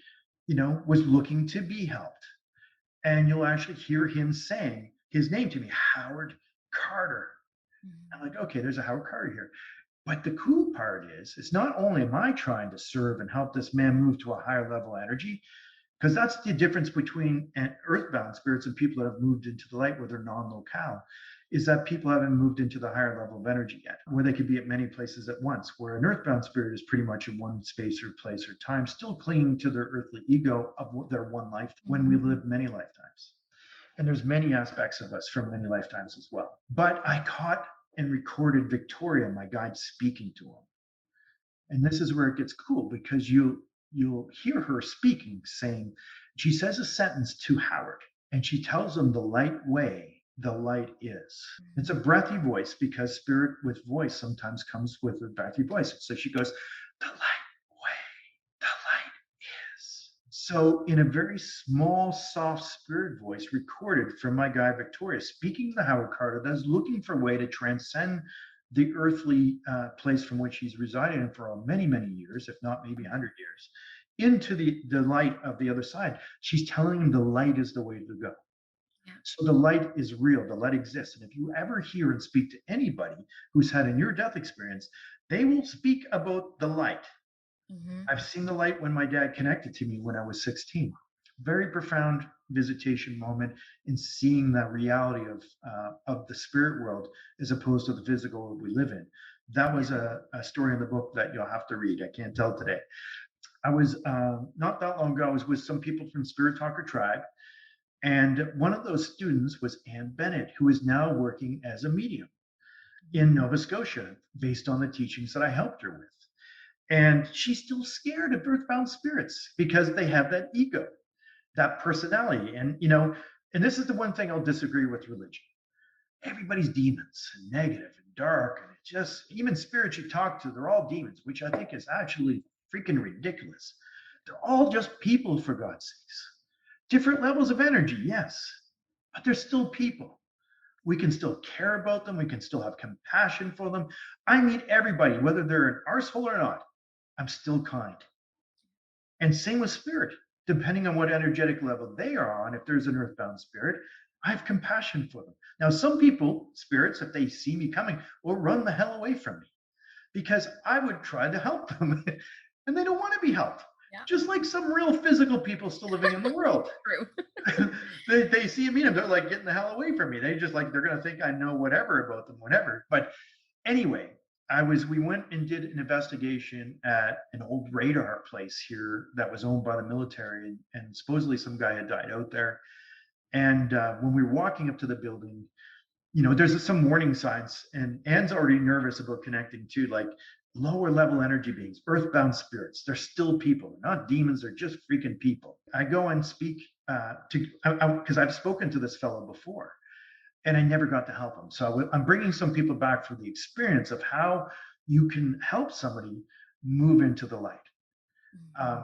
B: was looking to be helped, and you'll actually hear him saying his name to me, Howard Carter. I'm like, okay, there's a Howard Carter here. But the cool part is, it's not only am I trying to serve and help this man move to a higher level energy, because that's the difference between earthbound spirits and people that have moved into the light where they're non-locale, is that people haven't moved into the higher level of energy yet, where they could be at many places at once, where an earthbound spirit is pretty much in one space or place or time, still clinging to their earthly ego of their one life when we live many lifetimes. And there's many aspects of us from many lifetimes as well. But I caught and recorded Victoria, my guide, speaking to him. And this is where it gets cool, because you'll hear her speaking, saying, she says a sentence to Howard, and she tells him the light way the light is. It's a breathy voice, because spirit with voice sometimes comes with a breathy voice. So she goes, the light way the light is. So in a very small, soft spirit voice, recorded from my guide Victoria, speaking to Howard Carter, that's looking for a way to transcend the earthly place from which he's resided in for many, many years, if not maybe 100 years, into the light of the other side. She's telling him the light is the way to go.
C: Yeah.
B: So the light is real, the light exists. And if you ever hear and speak to anybody who's had a near-death experience, they will speak about the light. I've seen the light when my dad connected to me when I was 16. Very profound visitation moment in seeing the reality of the spirit world as opposed to the physical world we live in. That was a story in the book that you'll have to read. I can't tell today. I was not that long ago, I was with some people from Spirit Talker Tribe. And one of those students was Ann Bennett, who is now working as a medium in Nova Scotia, based on the teachings that I helped her with. And she's still scared of earthbound spirits because they have that ego, that personality. And, and this is the one thing I'll disagree with religion. Everybody's demons and negative and dark. And it just, even spirits you talk to, they're all demons, which I think is actually freaking ridiculous. They're all just people, for God's sakes. Different levels of energy, yes, but they're still people. We can still care about them. We can still have compassion for them. I meet everybody, whether they're an arsehole or not. I'm still kind. And same with spirit, depending on what energetic level they are on. If there's an earthbound spirit, I have compassion for them. Now, some people, spirits, if they see me coming, will run the hell away from me because I would try to help them and they don't want to be helped. Yeah. Just like some real physical people still living in the world.
C: True.
B: they see me and they're like getting the hell away from me. They just like, they're going to think I know whatever about them, whatever. But anyway, we went and did an investigation at an old radar place here that was owned by the military, and supposedly some guy had died out there. And when we were walking up to the building, there's some warning signs, and Anne's already nervous about connecting to like lower level energy beings, earthbound spirits. They're still people. They're not demons. They're just freaking people. I go and speak because I've spoken to this fellow before, and I never got to help him. So I'm bringing some people back for the experience of how you can help somebody move into the light.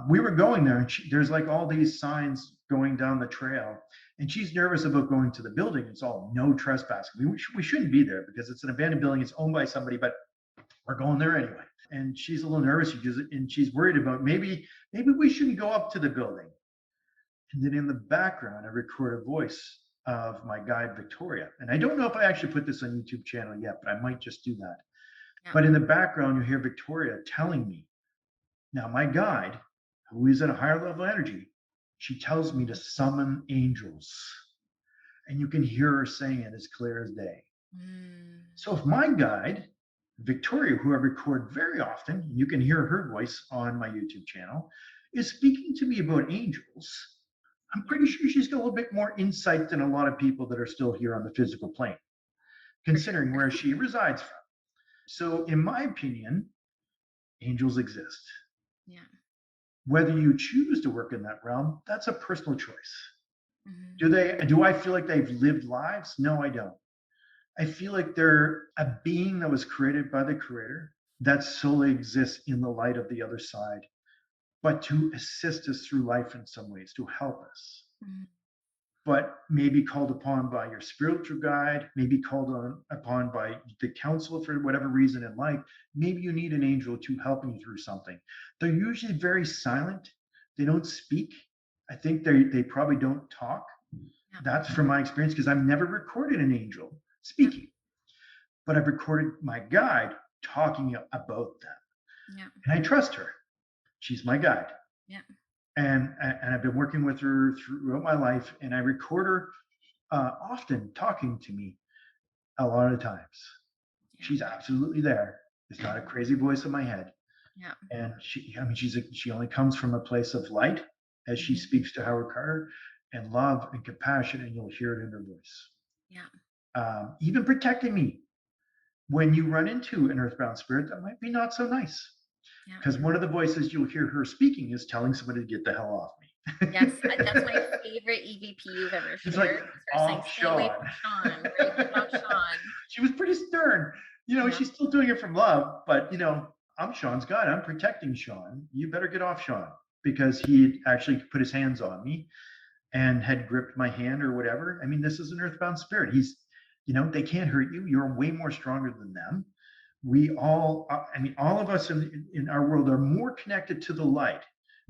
B: We were going there, and there's like all these signs going down the trail, and she's nervous about going to the building. It's all no trespassing. We shouldn't be there because it's an abandoned building. It's owned by somebody, but we're going there anyway. And she's a little nervous, and she's worried about maybe we shouldn't go up to the building. And then in the background, I record a voice of my guide, Victoria. And I don't know if I actually put this on YouTube channel yet, but I might just do that. Yeah. But in the background, you hear Victoria telling me, now my guide, who is at a higher level of energy, she tells me to summon angels. And you can hear her saying it as clear as day. So if my guide, Victoria, who I record very often, and you can hear her voice on my YouTube channel, is speaking to me about angels, I'm pretty sure she's got a little bit more insight than a lot of people that are still here on the physical plane, considering where she resides from. So in my opinion, angels exist.
C: Yeah.
B: Whether you choose to work in that realm, that's a personal choice. Do I feel like they've lived lives? No, I don't. I feel like they're a being that was created by the Creator that solely exists in the light of the other side, but to assist us through life in some ways, to help us. But maybe called upon by your spiritual guide, maybe called upon by the council for whatever reason in life. Maybe you need an angel to help you through something. They're usually very silent. They don't speak. I think they probably don't talk. That's from my experience, because I've never recorded an angel speaking. but I've recorded my guide talking about them.
C: Yeah.
B: And I trust her. She's my guide.
C: Yeah.
B: And I've been working with her throughout my life, and I record her often talking to me a lot of times.
C: Yeah.
B: She's absolutely there. It's not a crazy voice in my head.
C: Yeah.
B: And she only comes from a place of light as she speaks to Howard Carter, and love and compassion, and you'll hear it in her voice.
C: Yeah.
B: Even protecting me when you run into an earthbound spirit that might be not so nice.
C: Yeah.
B: Because one of the voices you'll hear her speaking is telling somebody to get the hell off me.
C: Yes, that's my favorite EVP you've ever shared.
B: It's like,
C: Her saying, "Stay away from Shawn," right? Get off Shawn.
B: She was pretty stern.
C: Yeah.
B: She's still doing it from love, but I'm Shawn's guide. I'm protecting Shawn. You better get off Shawn, because he had actually put his hands on me and had gripped my hand or whatever. I mean, this is an earthbound spirit. They can't hurt you. You're way more stronger than them. We all, all of us in our world are more connected to the light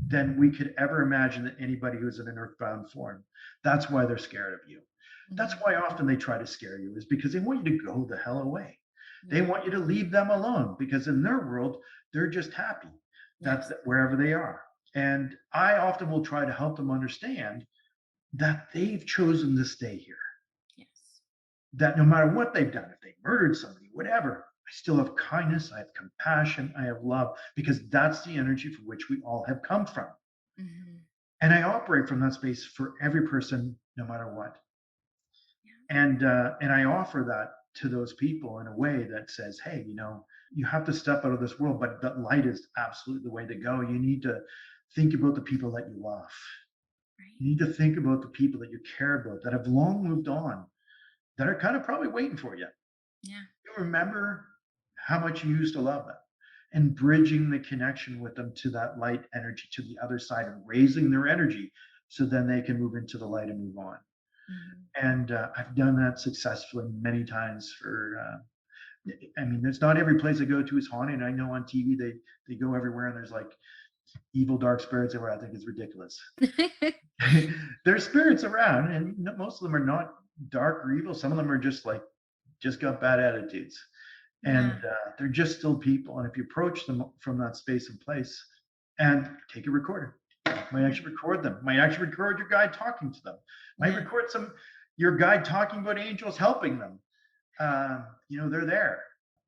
B: than we could ever imagine that anybody who's in an earthbound form. That's why they're scared of you. That's why often they try to scare you, is because they want you to go the hell away. They want you to leave them alone, because in their world, they're just happy. That's wherever they are. And I often will try to help them understand that they've chosen to stay here.
C: Yes.
B: That no matter what they've done, if they murdered somebody, whatever, I still have kindness, I have compassion, I have love, because that's the energy for which we all have come from. And I operate from that space for every person, no matter what. And I offer that to those people in a way that says, hey, you have to step out of this world, but that light is absolutely the way to go. You need to think about the people that you love. You need to think about the people that you care about, that have long moved on, that are kind of probably waiting for you.
C: Yeah.
B: You remember how much you used to love them, and bridging the connection with them to that light energy, to the other side, and raising their energy so then they can move into the light and move on. And I've done that successfully many times. There's not every place I go to is haunted. I know on TV they go everywhere, and there's like evil dark spirits everywhere. I think it's ridiculous. There's spirits around, and most of them are not dark or evil. Some of them are just got bad attitudes, and they're just still people. And if you approach them from that space and place, and take a recorder, might actually record them, might actually record your guide talking to them, might record your guide talking about angels helping them. They're there.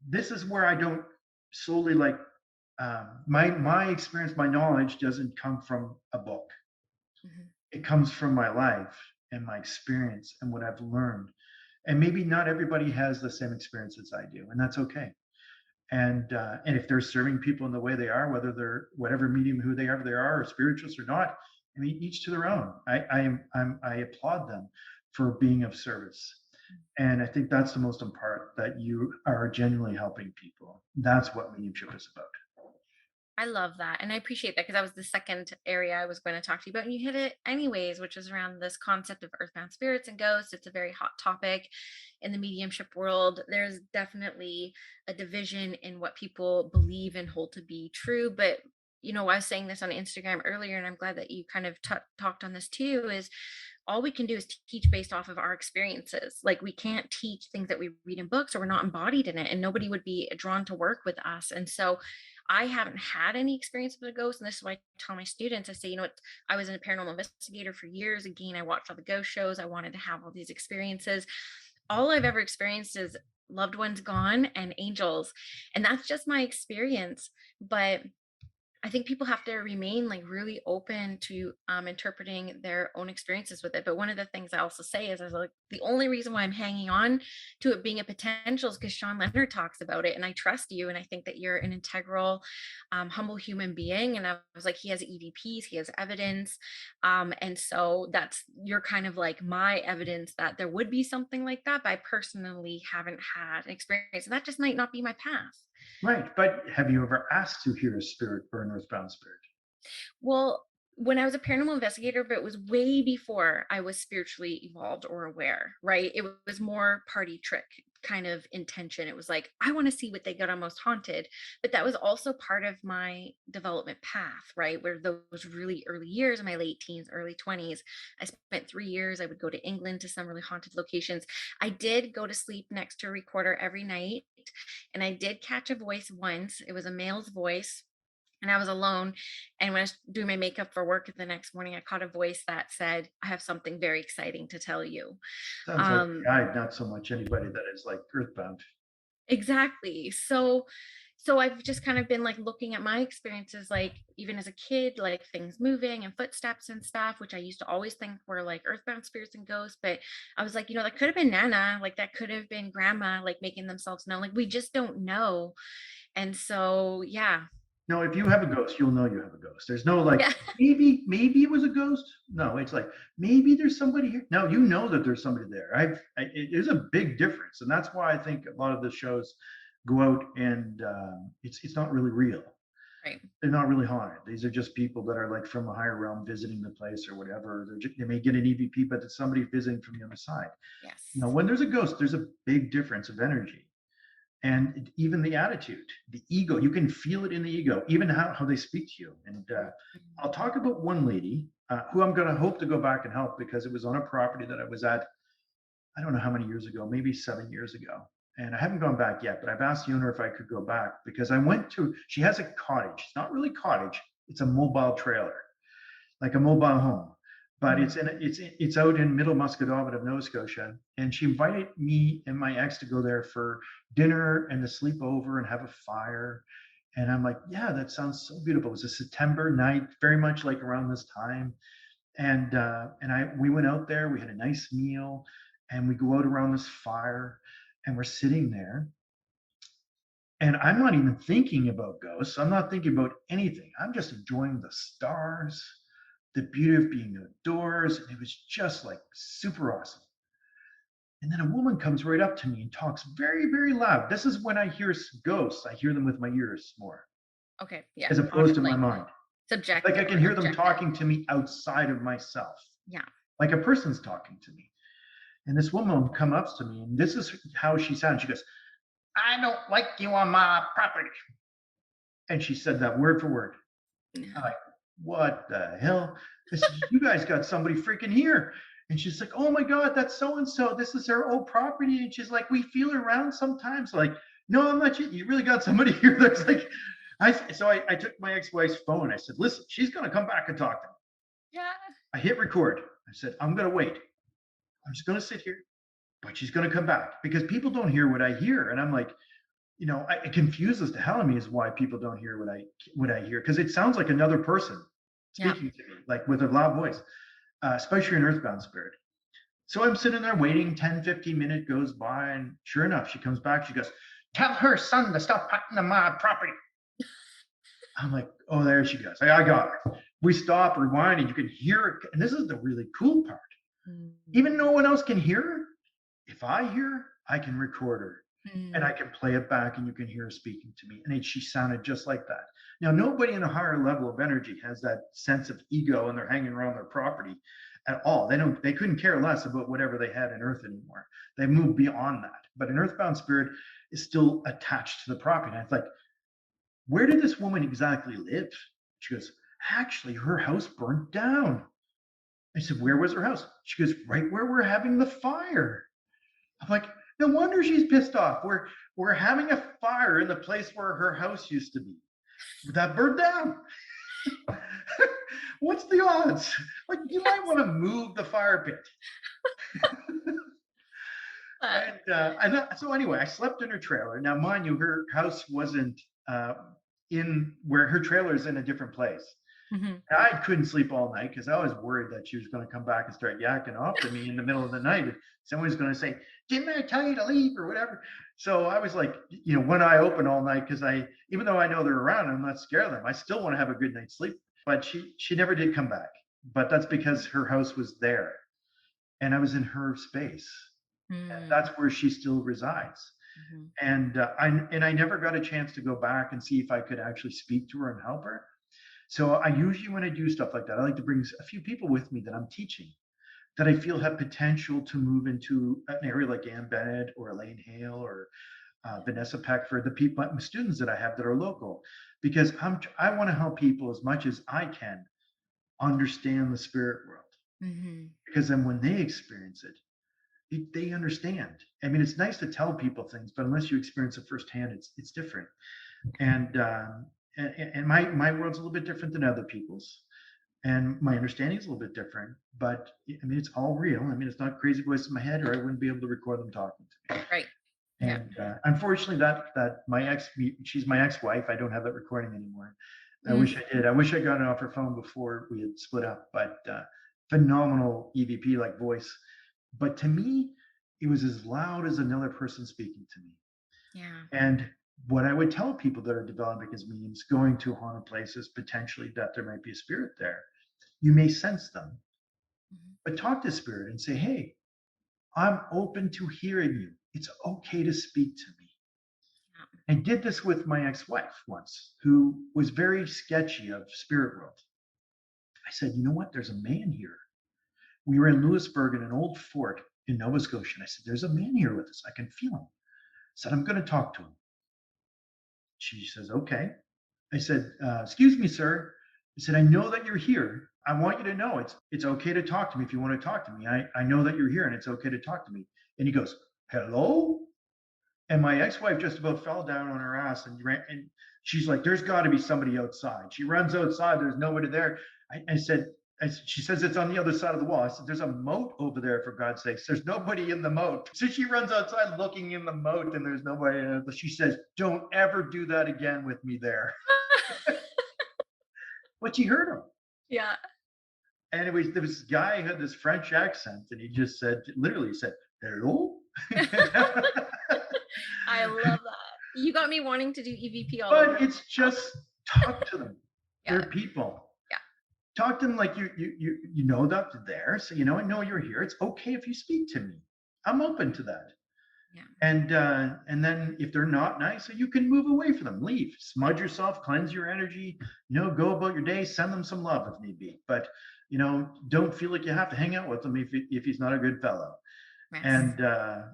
B: This is where I don't solely my experience, my knowledge doesn't come from a book. It comes from my life and my experience and what I've learned. And maybe not everybody has the same experience as I do, and that's okay. And if they're serving people in the way they are, whether they're whatever medium who they are, or spiritualists or not, each to their own. I applaud them for being of service. And I think that's the most important part, that you are genuinely helping people. That's what mediumship is about.
C: I love that. And I appreciate that, because that was the second area I was going to talk to you about. And you hit it anyways, which is around this concept of earthbound spirits and ghosts. It's a very hot topic in the mediumship world. There's definitely a division in what people believe and hold to be true. But, I was saying this on Instagram earlier, and I'm glad that you kind of talked on this too, is all we can do is teach based off of our experiences. Like, we can't teach things that we read in books, or we're not embodied in it, and nobody would be drawn to work with us. And so I haven't had any experience with a ghost. And this is why I tell my students, I say, I was a paranormal investigator for years. Again, I watched all the ghost shows. I wanted to have all these experiences. All I've ever experienced is loved ones gone and angels. And that's just my experience. But I think people have to remain really open to interpreting their own experiences with it. But one of the things I also say is, the only reason why I'm hanging on to it being a potential is because Shawn Leonard talks about it, and I trust you, and I think that you're an integral, humble human being. And I was like, he has EVPs, he has evidence, and so you're kind of like my evidence that there would be something like that. But I personally haven't had an experience, and that just might not be my path.
B: Right. But have you ever asked to hear a spirit or an earthbound spirit?
C: Well, when I was a paranormal investigator, but it was way before I was spiritually evolved or aware, right? It was more party trick kind of intention. It was like, I want to see what they got on Most Haunted. But that was also part of my development path, right? Where those really early years, in my late teens, early 20s, I spent 3 years. I would go to England to some really haunted locations. I did go to sleep next to a recorder every night. And I did catch a voice once. It was a male's voice, and I was alone. And when I was doing my makeup for work the next morning, I caught a voice that said, I have something very exciting to tell you.
B: Sounds like a
C: Um,
B: guide, not so much anybody that is like earthbound.
C: exactly. So I've just kind of been like looking at my experiences, like even as a kid, like things moving and footsteps and stuff, which I used to always think were like earthbound spirits and ghosts. But I was like, that could have been Nana, like that could have been grandma, like making themselves known. Like we just don't know. And so, yeah.
B: No, if you have a ghost, you'll know you have a ghost. There's no like,
C: Yeah.
B: maybe it was a ghost. No, it's like, maybe there's somebody here. No, you know that there's somebody there. It is a big difference. And that's why I think a lot of the shows go out and it's not really real.
C: Right.
B: They're not really haunted. These are just people that are like from a higher realm visiting the place or whatever. They may get an EVP, but it's somebody visiting from the other side.
C: Yes.
B: When there's a ghost, there's a big difference of energy. And even the attitude, the ego, you can feel it in the ego, even how they speak to you. And I'll talk about one lady who I'm going to hope to go back and help, because it was on a property that I was at, I don't know how many years ago, maybe 7 years ago. And I haven't gone back yet, but I've asked the owner if I could go back, because she has a cottage. It's not really a cottage, it's a mobile trailer, like a mobile home. But it's out in Middle Musquodoboit of Nova Scotia, and she invited me and my ex to go there for dinner and to sleep over and have a fire. And I'm like, yeah, that sounds so beautiful. It was a September night, very much like around this time. And we went out there. We had a nice meal, and we go out around this fire, and we're sitting there. And I'm not even thinking about ghosts. I'm not thinking about anything. I'm just enjoying the stars, the beauty of being outdoors. And it was just like super awesome. And then a woman comes right up to me and talks very, very loud. This is when I hear ghosts. I hear them with my ears more,
C: Okay. Yeah.
B: as opposed to my
C: Like
B: mind.
C: subjective.
B: Like I can hear them talking to me outside of myself.
C: Yeah.
B: Like a person's talking to me. And this woman comes up to me, and this is how she sounds. She goes, I don't like you on my property. And she said that word for word. I'm like, what the hell? I said, you guys got somebody freaking here. And she's like, oh my God, that's so and so. This is her old property. And she's like, we feel her around sometimes. Like, no, I'm not. You really got somebody here that's like, I took my ex-wife's phone. I said, listen, she's going to come back and talk to me.
C: Yeah.
B: I hit record. I said, I'm going to wait. I'm just going to sit here, but she's going to come back, because people don't hear what I hear. And I'm like, it confuses the hell out of me is why people don't hear what I hear, because it sounds like another person speaking to me, like with a loud voice, especially an earthbound spirit. So I'm sitting there waiting. 10-15 minutes goes by, and sure enough, she comes back. She goes, tell her son to stop cutting on my property. I'm like, oh, there she goes. I got her. We stop, rewind, and you can hear it. And this is the really cool part. Even no one else can hear her. If I hear her, I can record her. And I can play it back, and you can hear her speaking to me. And she sounded just like that. Now, nobody in a higher level of energy has that sense of ego, and they're hanging around their property at all. They couldn't care less about whatever they had in earth anymore. They've moved beyond that. But an earthbound spirit is still attached to the property. And it's like, where did this woman exactly live? She goes, actually, her house burnt down. I said, where was her house? She goes, right where we're having the fire. I'm like, no wonder she's pissed off. We're having a fire in the place where her house used to be. That burned down. What's the odds? Like, you might want to move the fire pit. So anyway, I slept in her trailer. Now, mind you, her house wasn't in where her trailer is, in a different place. I couldn't sleep all night, because I was worried that she was going to come back and start yakking off to me in the middle of the night. Someone's going to say, didn't I tell you to leave, or whatever? So I was like, one eye open all night, because even though I know they're around, I'm not scared of them. I still want to have a good night's sleep. But she never did come back. But that's because her house was there, and I was in her space. And that's where she still resides. And I never got a chance to go back and see if I could actually speak to her and help her. So I usually, when I do stuff like that, I like to bring a few people with me that I'm teaching. that I feel have potential to move into an area like Ann Bennett or Elaine Hale or Vanessa Peck, the people, students that I have that are local, because I want to help people as much as I can understand the spirit world.
C: Hmm.
B: Because then when they experience it, they understand. I mean, it's nice to tell people things, but unless you experience it firsthand, it's different. And my world's a little bit different than other people's, and my understanding is a little bit different. But I mean, it's all real. I mean, it's not crazy voice in my head, or I wouldn't be able to record them talking to me.
C: Right. Yeah.
B: And unfortunately, that my she's my ex-wife. I don't have that recording anymore. I
C: Mm.
B: wish I did. I wish I got it off her phone before we had split up. But phenomenal EVP like voice. But to me, it was as loud as another person speaking to me.
C: Yeah.
B: And what I would tell people that are developing as mediums, going to haunted places, potentially that there might be a spirit there, you may sense them,
C: Mhm.
B: but talk to spirit and say, hey, I'm open to hearing you. It's okay to speak to me. I did this with my ex-wife once, who was very sketchy of spirit world. I said, you know what? There's a man here. We were in Lewisburg in an old fort in Nova Scotia. And I said, there's a man here with us. I can feel him. I said, I'm going to talk to him. She says, okay. I said, excuse me, sir. I said, I know that you're here. I want you to know it's okay to talk to me if you want to talk to me. I know that you're here and it's okay to talk to me. And he goes, hello? And my ex-wife just about fell down on her ass and ran, and she's like, there's got to be somebody outside. She runs outside. There's nobody there. I said, she says it's on the other side of the wall. I said, there's a moat over there, for God's sakes. There's nobody in the moat. So she runs outside looking in the moat and there's nobody in it. But she says, don't ever do that again with me there. But she heard him.
C: Yeah.
B: And it was, there was this guy who had this French accent and he just said, literally said, hello?
C: I love that. You got me wanting to do EVP all over.
B: But it's just talk to them.
C: Yeah.
B: They're people.
C: Yeah.
B: Talk to them like you know that they're there. So you know, I know you're here. It's okay if you speak to me. I'm open to that.
C: Yeah.
B: And then if they're not nice, you can move away from them, leave, smudge yourself, cleanse your energy, go about your day, send them some love if need be. But don't feel like you have to hang out with him if he's not a good fellow.
C: Yes.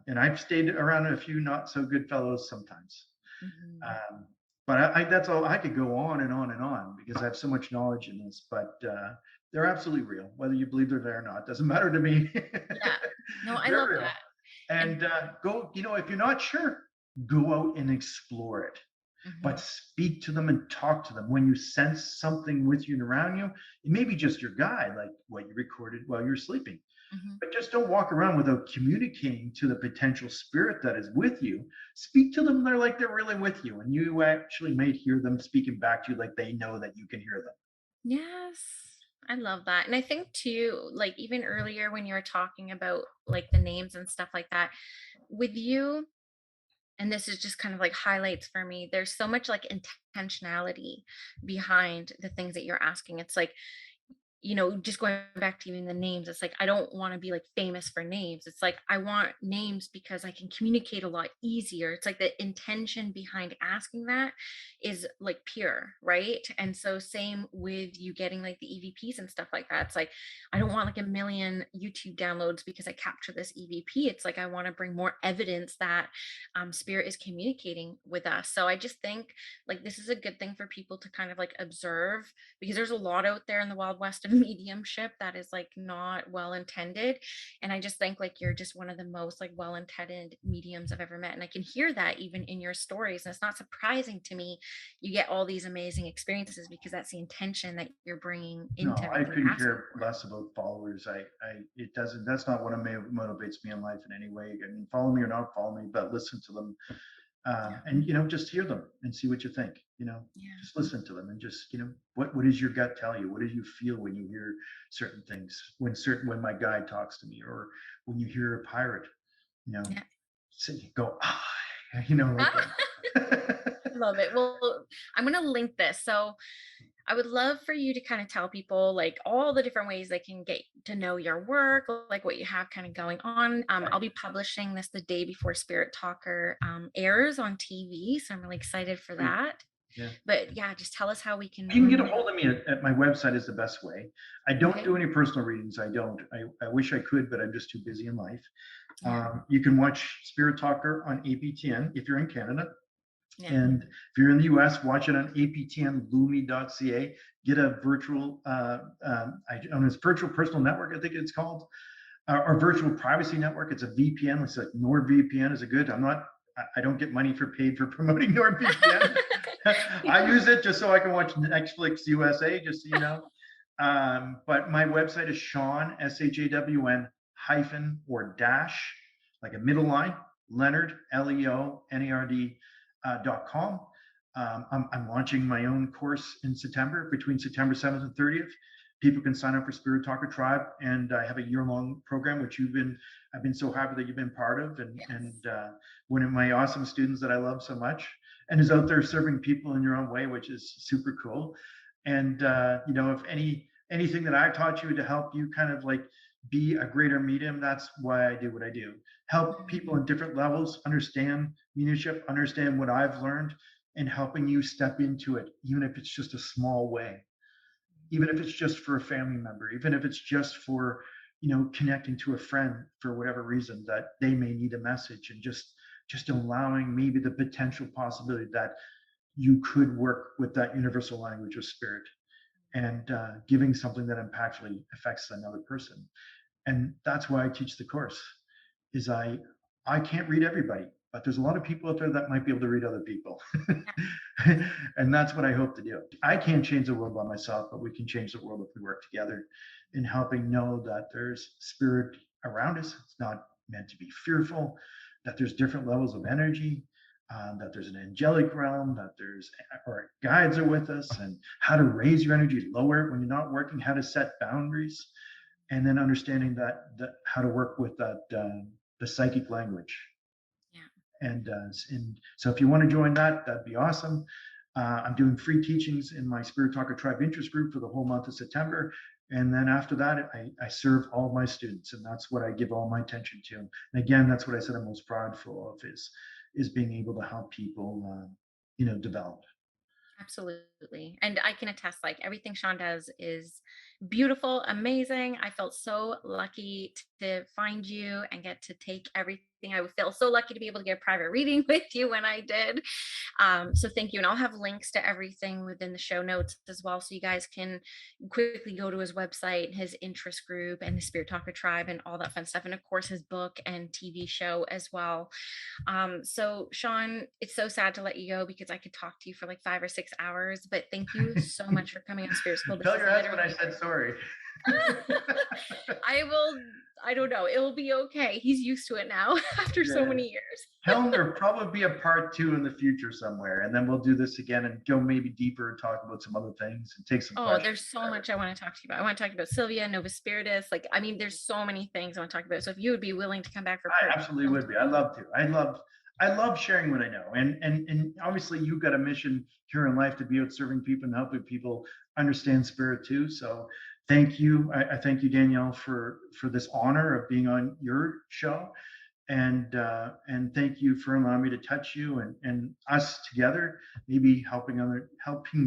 B: And I've stayed around a few not so good fellows sometimes.
C: Mhm.
B: But that's all. I could go on and on and on because I have so much knowledge in this. But they're absolutely real, whether you believe they're there or not. Doesn't matter to me.
C: Yeah. No, I
B: They're
C: love
B: real.
C: that.
B: And go. If you're not sure, go out and explore it. But
C: Mhm.
B: speak to them and talk to them when you sense something with you and around you. It may be just your guide, like what you recorded while you're sleeping.
C: Mhm.
B: But just don't walk around without communicating to the potential spirit that is with you. Speak to them. They're like they're really with you. And you actually might hear them speaking back to you like they know that you can hear them.
C: Yes. I love that. And I think too, like even earlier when you were talking about like the names and stuff like that, with you, and this is just kind of like highlights for me, there's so much like intentionality behind the things that you're asking. It's like, just going back to even the names, it's like I don't want to be like famous for names. It's like I want names because I can communicate a lot easier. It's like the intention behind asking that is like pure, right? And so same with you getting like the EVPs and stuff like that. It's like I don't want like a million YouTube downloads because I capture this EVP. It's like I want to bring more evidence that spirit is communicating with us. So I just think like this is a good thing for people to kind of like observe, because there's a lot out there in the wild west of mediumship that is like not well intended. And I just think like you're just one of the most like well intended mediums I've ever met, and I can hear that even in your stories. And it's not surprising to me you get all these amazing experiences, because that's the intention that you're bringing into
B: No, I
C: everything you're
B: couldn't
C: asking
B: care
C: for.
B: less about followers. It doesn't, that's not what motivates me in life in any way. I mean, follow me or not follow me, but listen to them.
C: Yeah.
B: And, just hear them and see what you think,
C: Yeah.
B: just listen to them and just, what does your gut tell you? What do you feel when you hear certain things, when my guide talks to me, or when you hear a pirate, you know,
C: Yeah.
B: go, like that.
C: Love it. Well, I'm going to link this. So I would love for you to kind of tell people like all the different ways they can get to know your work, like what you have kind of going on. I'll be publishing this the day before Spirit Talker airs on TV. So I'm really excited for
B: Sweet.
C: that.
B: Yeah.
C: But yeah, just tell us how we can.
B: You can get a hold of me at my website is the best way. I don't
C: Okay.
B: do any personal readings. I don't. I wish I could, but I'm just too busy in life.
C: Yeah.
B: You can watch Spirit Talker on APTN if you're in Canada.
C: Yeah.
B: And if you're in the US, watch it on aptnlumi.ca. Get a virtual, I don't know, it's virtual personal network, I think it's called, or virtual privacy network. It's a VPN. It's like NordVPN is a good. I don't get money paid for promoting NordVPN. I use it just so I can watch Netflix USA, just so you know. But my website is Shawn, SHAWN hyphen or dash, like a middle line, Leonard, LEONARD .com. I'm launching my own course in September, between September 7th and 30th. People can sign up for Spirit Talker Tribe, and I have a year-long program, which I've been so happy that you've been part of, and
C: Yes.
B: and one of my awesome students that I love so much, and is out there serving people in your own way, which is super cool. And you know, if anything that I taught you to help you kind of like be a greater medium, that's why I do what I do. Help people in different levels understand mediumship, understand what I've learned, and helping you step into it, even if it's just a small way, even if it's just for a family member, even if it's just for, you know, connecting to a friend for whatever reason that they may need a message, and just allowing maybe the potential possibility that you could work with that universal language of spirit, and giving something that impactfully affects another person. And that's why I teach the course. Is I can't read everybody, but there's a lot of people out there that might be able to read other people. And that's what I hope to do. I can't change the world by myself, but we can change the world if we work together in helping know that there's spirit around us. It's not meant to be fearful, that there's different levels of energy, that there's an angelic realm, that there's our guides are with us, and how to raise your energy, lower it when you're not working, how to set boundaries, and then understanding that how to work with that the psychic language.
C: Yeah.
B: And so if you want to join that, that'd be awesome. I'm doing free teachings in my Spirit Talker Tribe interest group for the whole month of September. And then after that, I serve all my students, and that's what I give all my attention to. And again, that's what I said I'm most proudful of is being able to help people, you know, develop.
C: Absolutely. And I can attest, like everything Shawn does is beautiful, amazing. I felt so lucky to find you and get to take everything. I would feel so lucky to be able to get a private reading with you when I did. So thank you. And I'll have links to everything within the show notes as well. So you guys can quickly go to his website, his interest group, and the Spirit Talker Tribe and all that fun stuff. And of course, his book and TV show as well. So Shawn, it's so sad to let you go because I could talk to you for like 5 or 6 hours, but thank you so much for coming on Spirit School.
B: Tell your husband I said sorry.
C: I don't know. It'll be okay. He's used to it now after so many years.
B: Tell him there'll probably be a part 2 in the future somewhere, and then we'll do this again and go maybe deeper and talk about some other things and take some questions.
C: There's so much I want to talk to you about. I want to talk about Sylvia, Nova Spiritus. Like, I mean, there's so many things I want to talk about. So if you would be willing to come back for
B: I absolutely would be. I'd love to. I love sharing what I know. And obviously you've got a mission here in life to be out serving people and helping people understand spirit too. So thank you. I thank you, Danielle, for this honor of being on your show. And thank you for allowing me to touch you and us together, maybe helping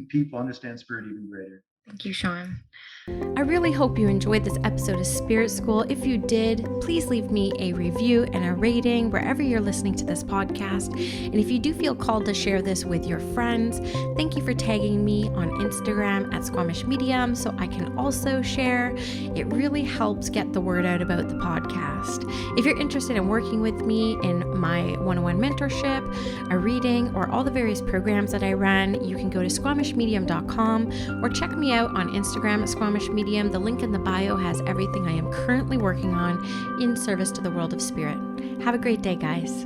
B: people understand spirit even greater.
C: Thank you, Shawn.
A: I really hope you enjoyed this episode of Spirit School. If you did, please leave me a review and a rating wherever you're listening to this podcast. And if you do feel called to share this with your friends, thank you for tagging me on Instagram at Squamish Medium so I can also share. It really helps get the word out about the podcast. If you're interested in working with me in my one-on-one mentorship, a reading, or all the various programs that I run, you can go to squamishmedium.com or check me out on Instagram at Squamish Medium. The link in the bio has everything I am currently working on in service to the world of spirit. Have a great day, guys.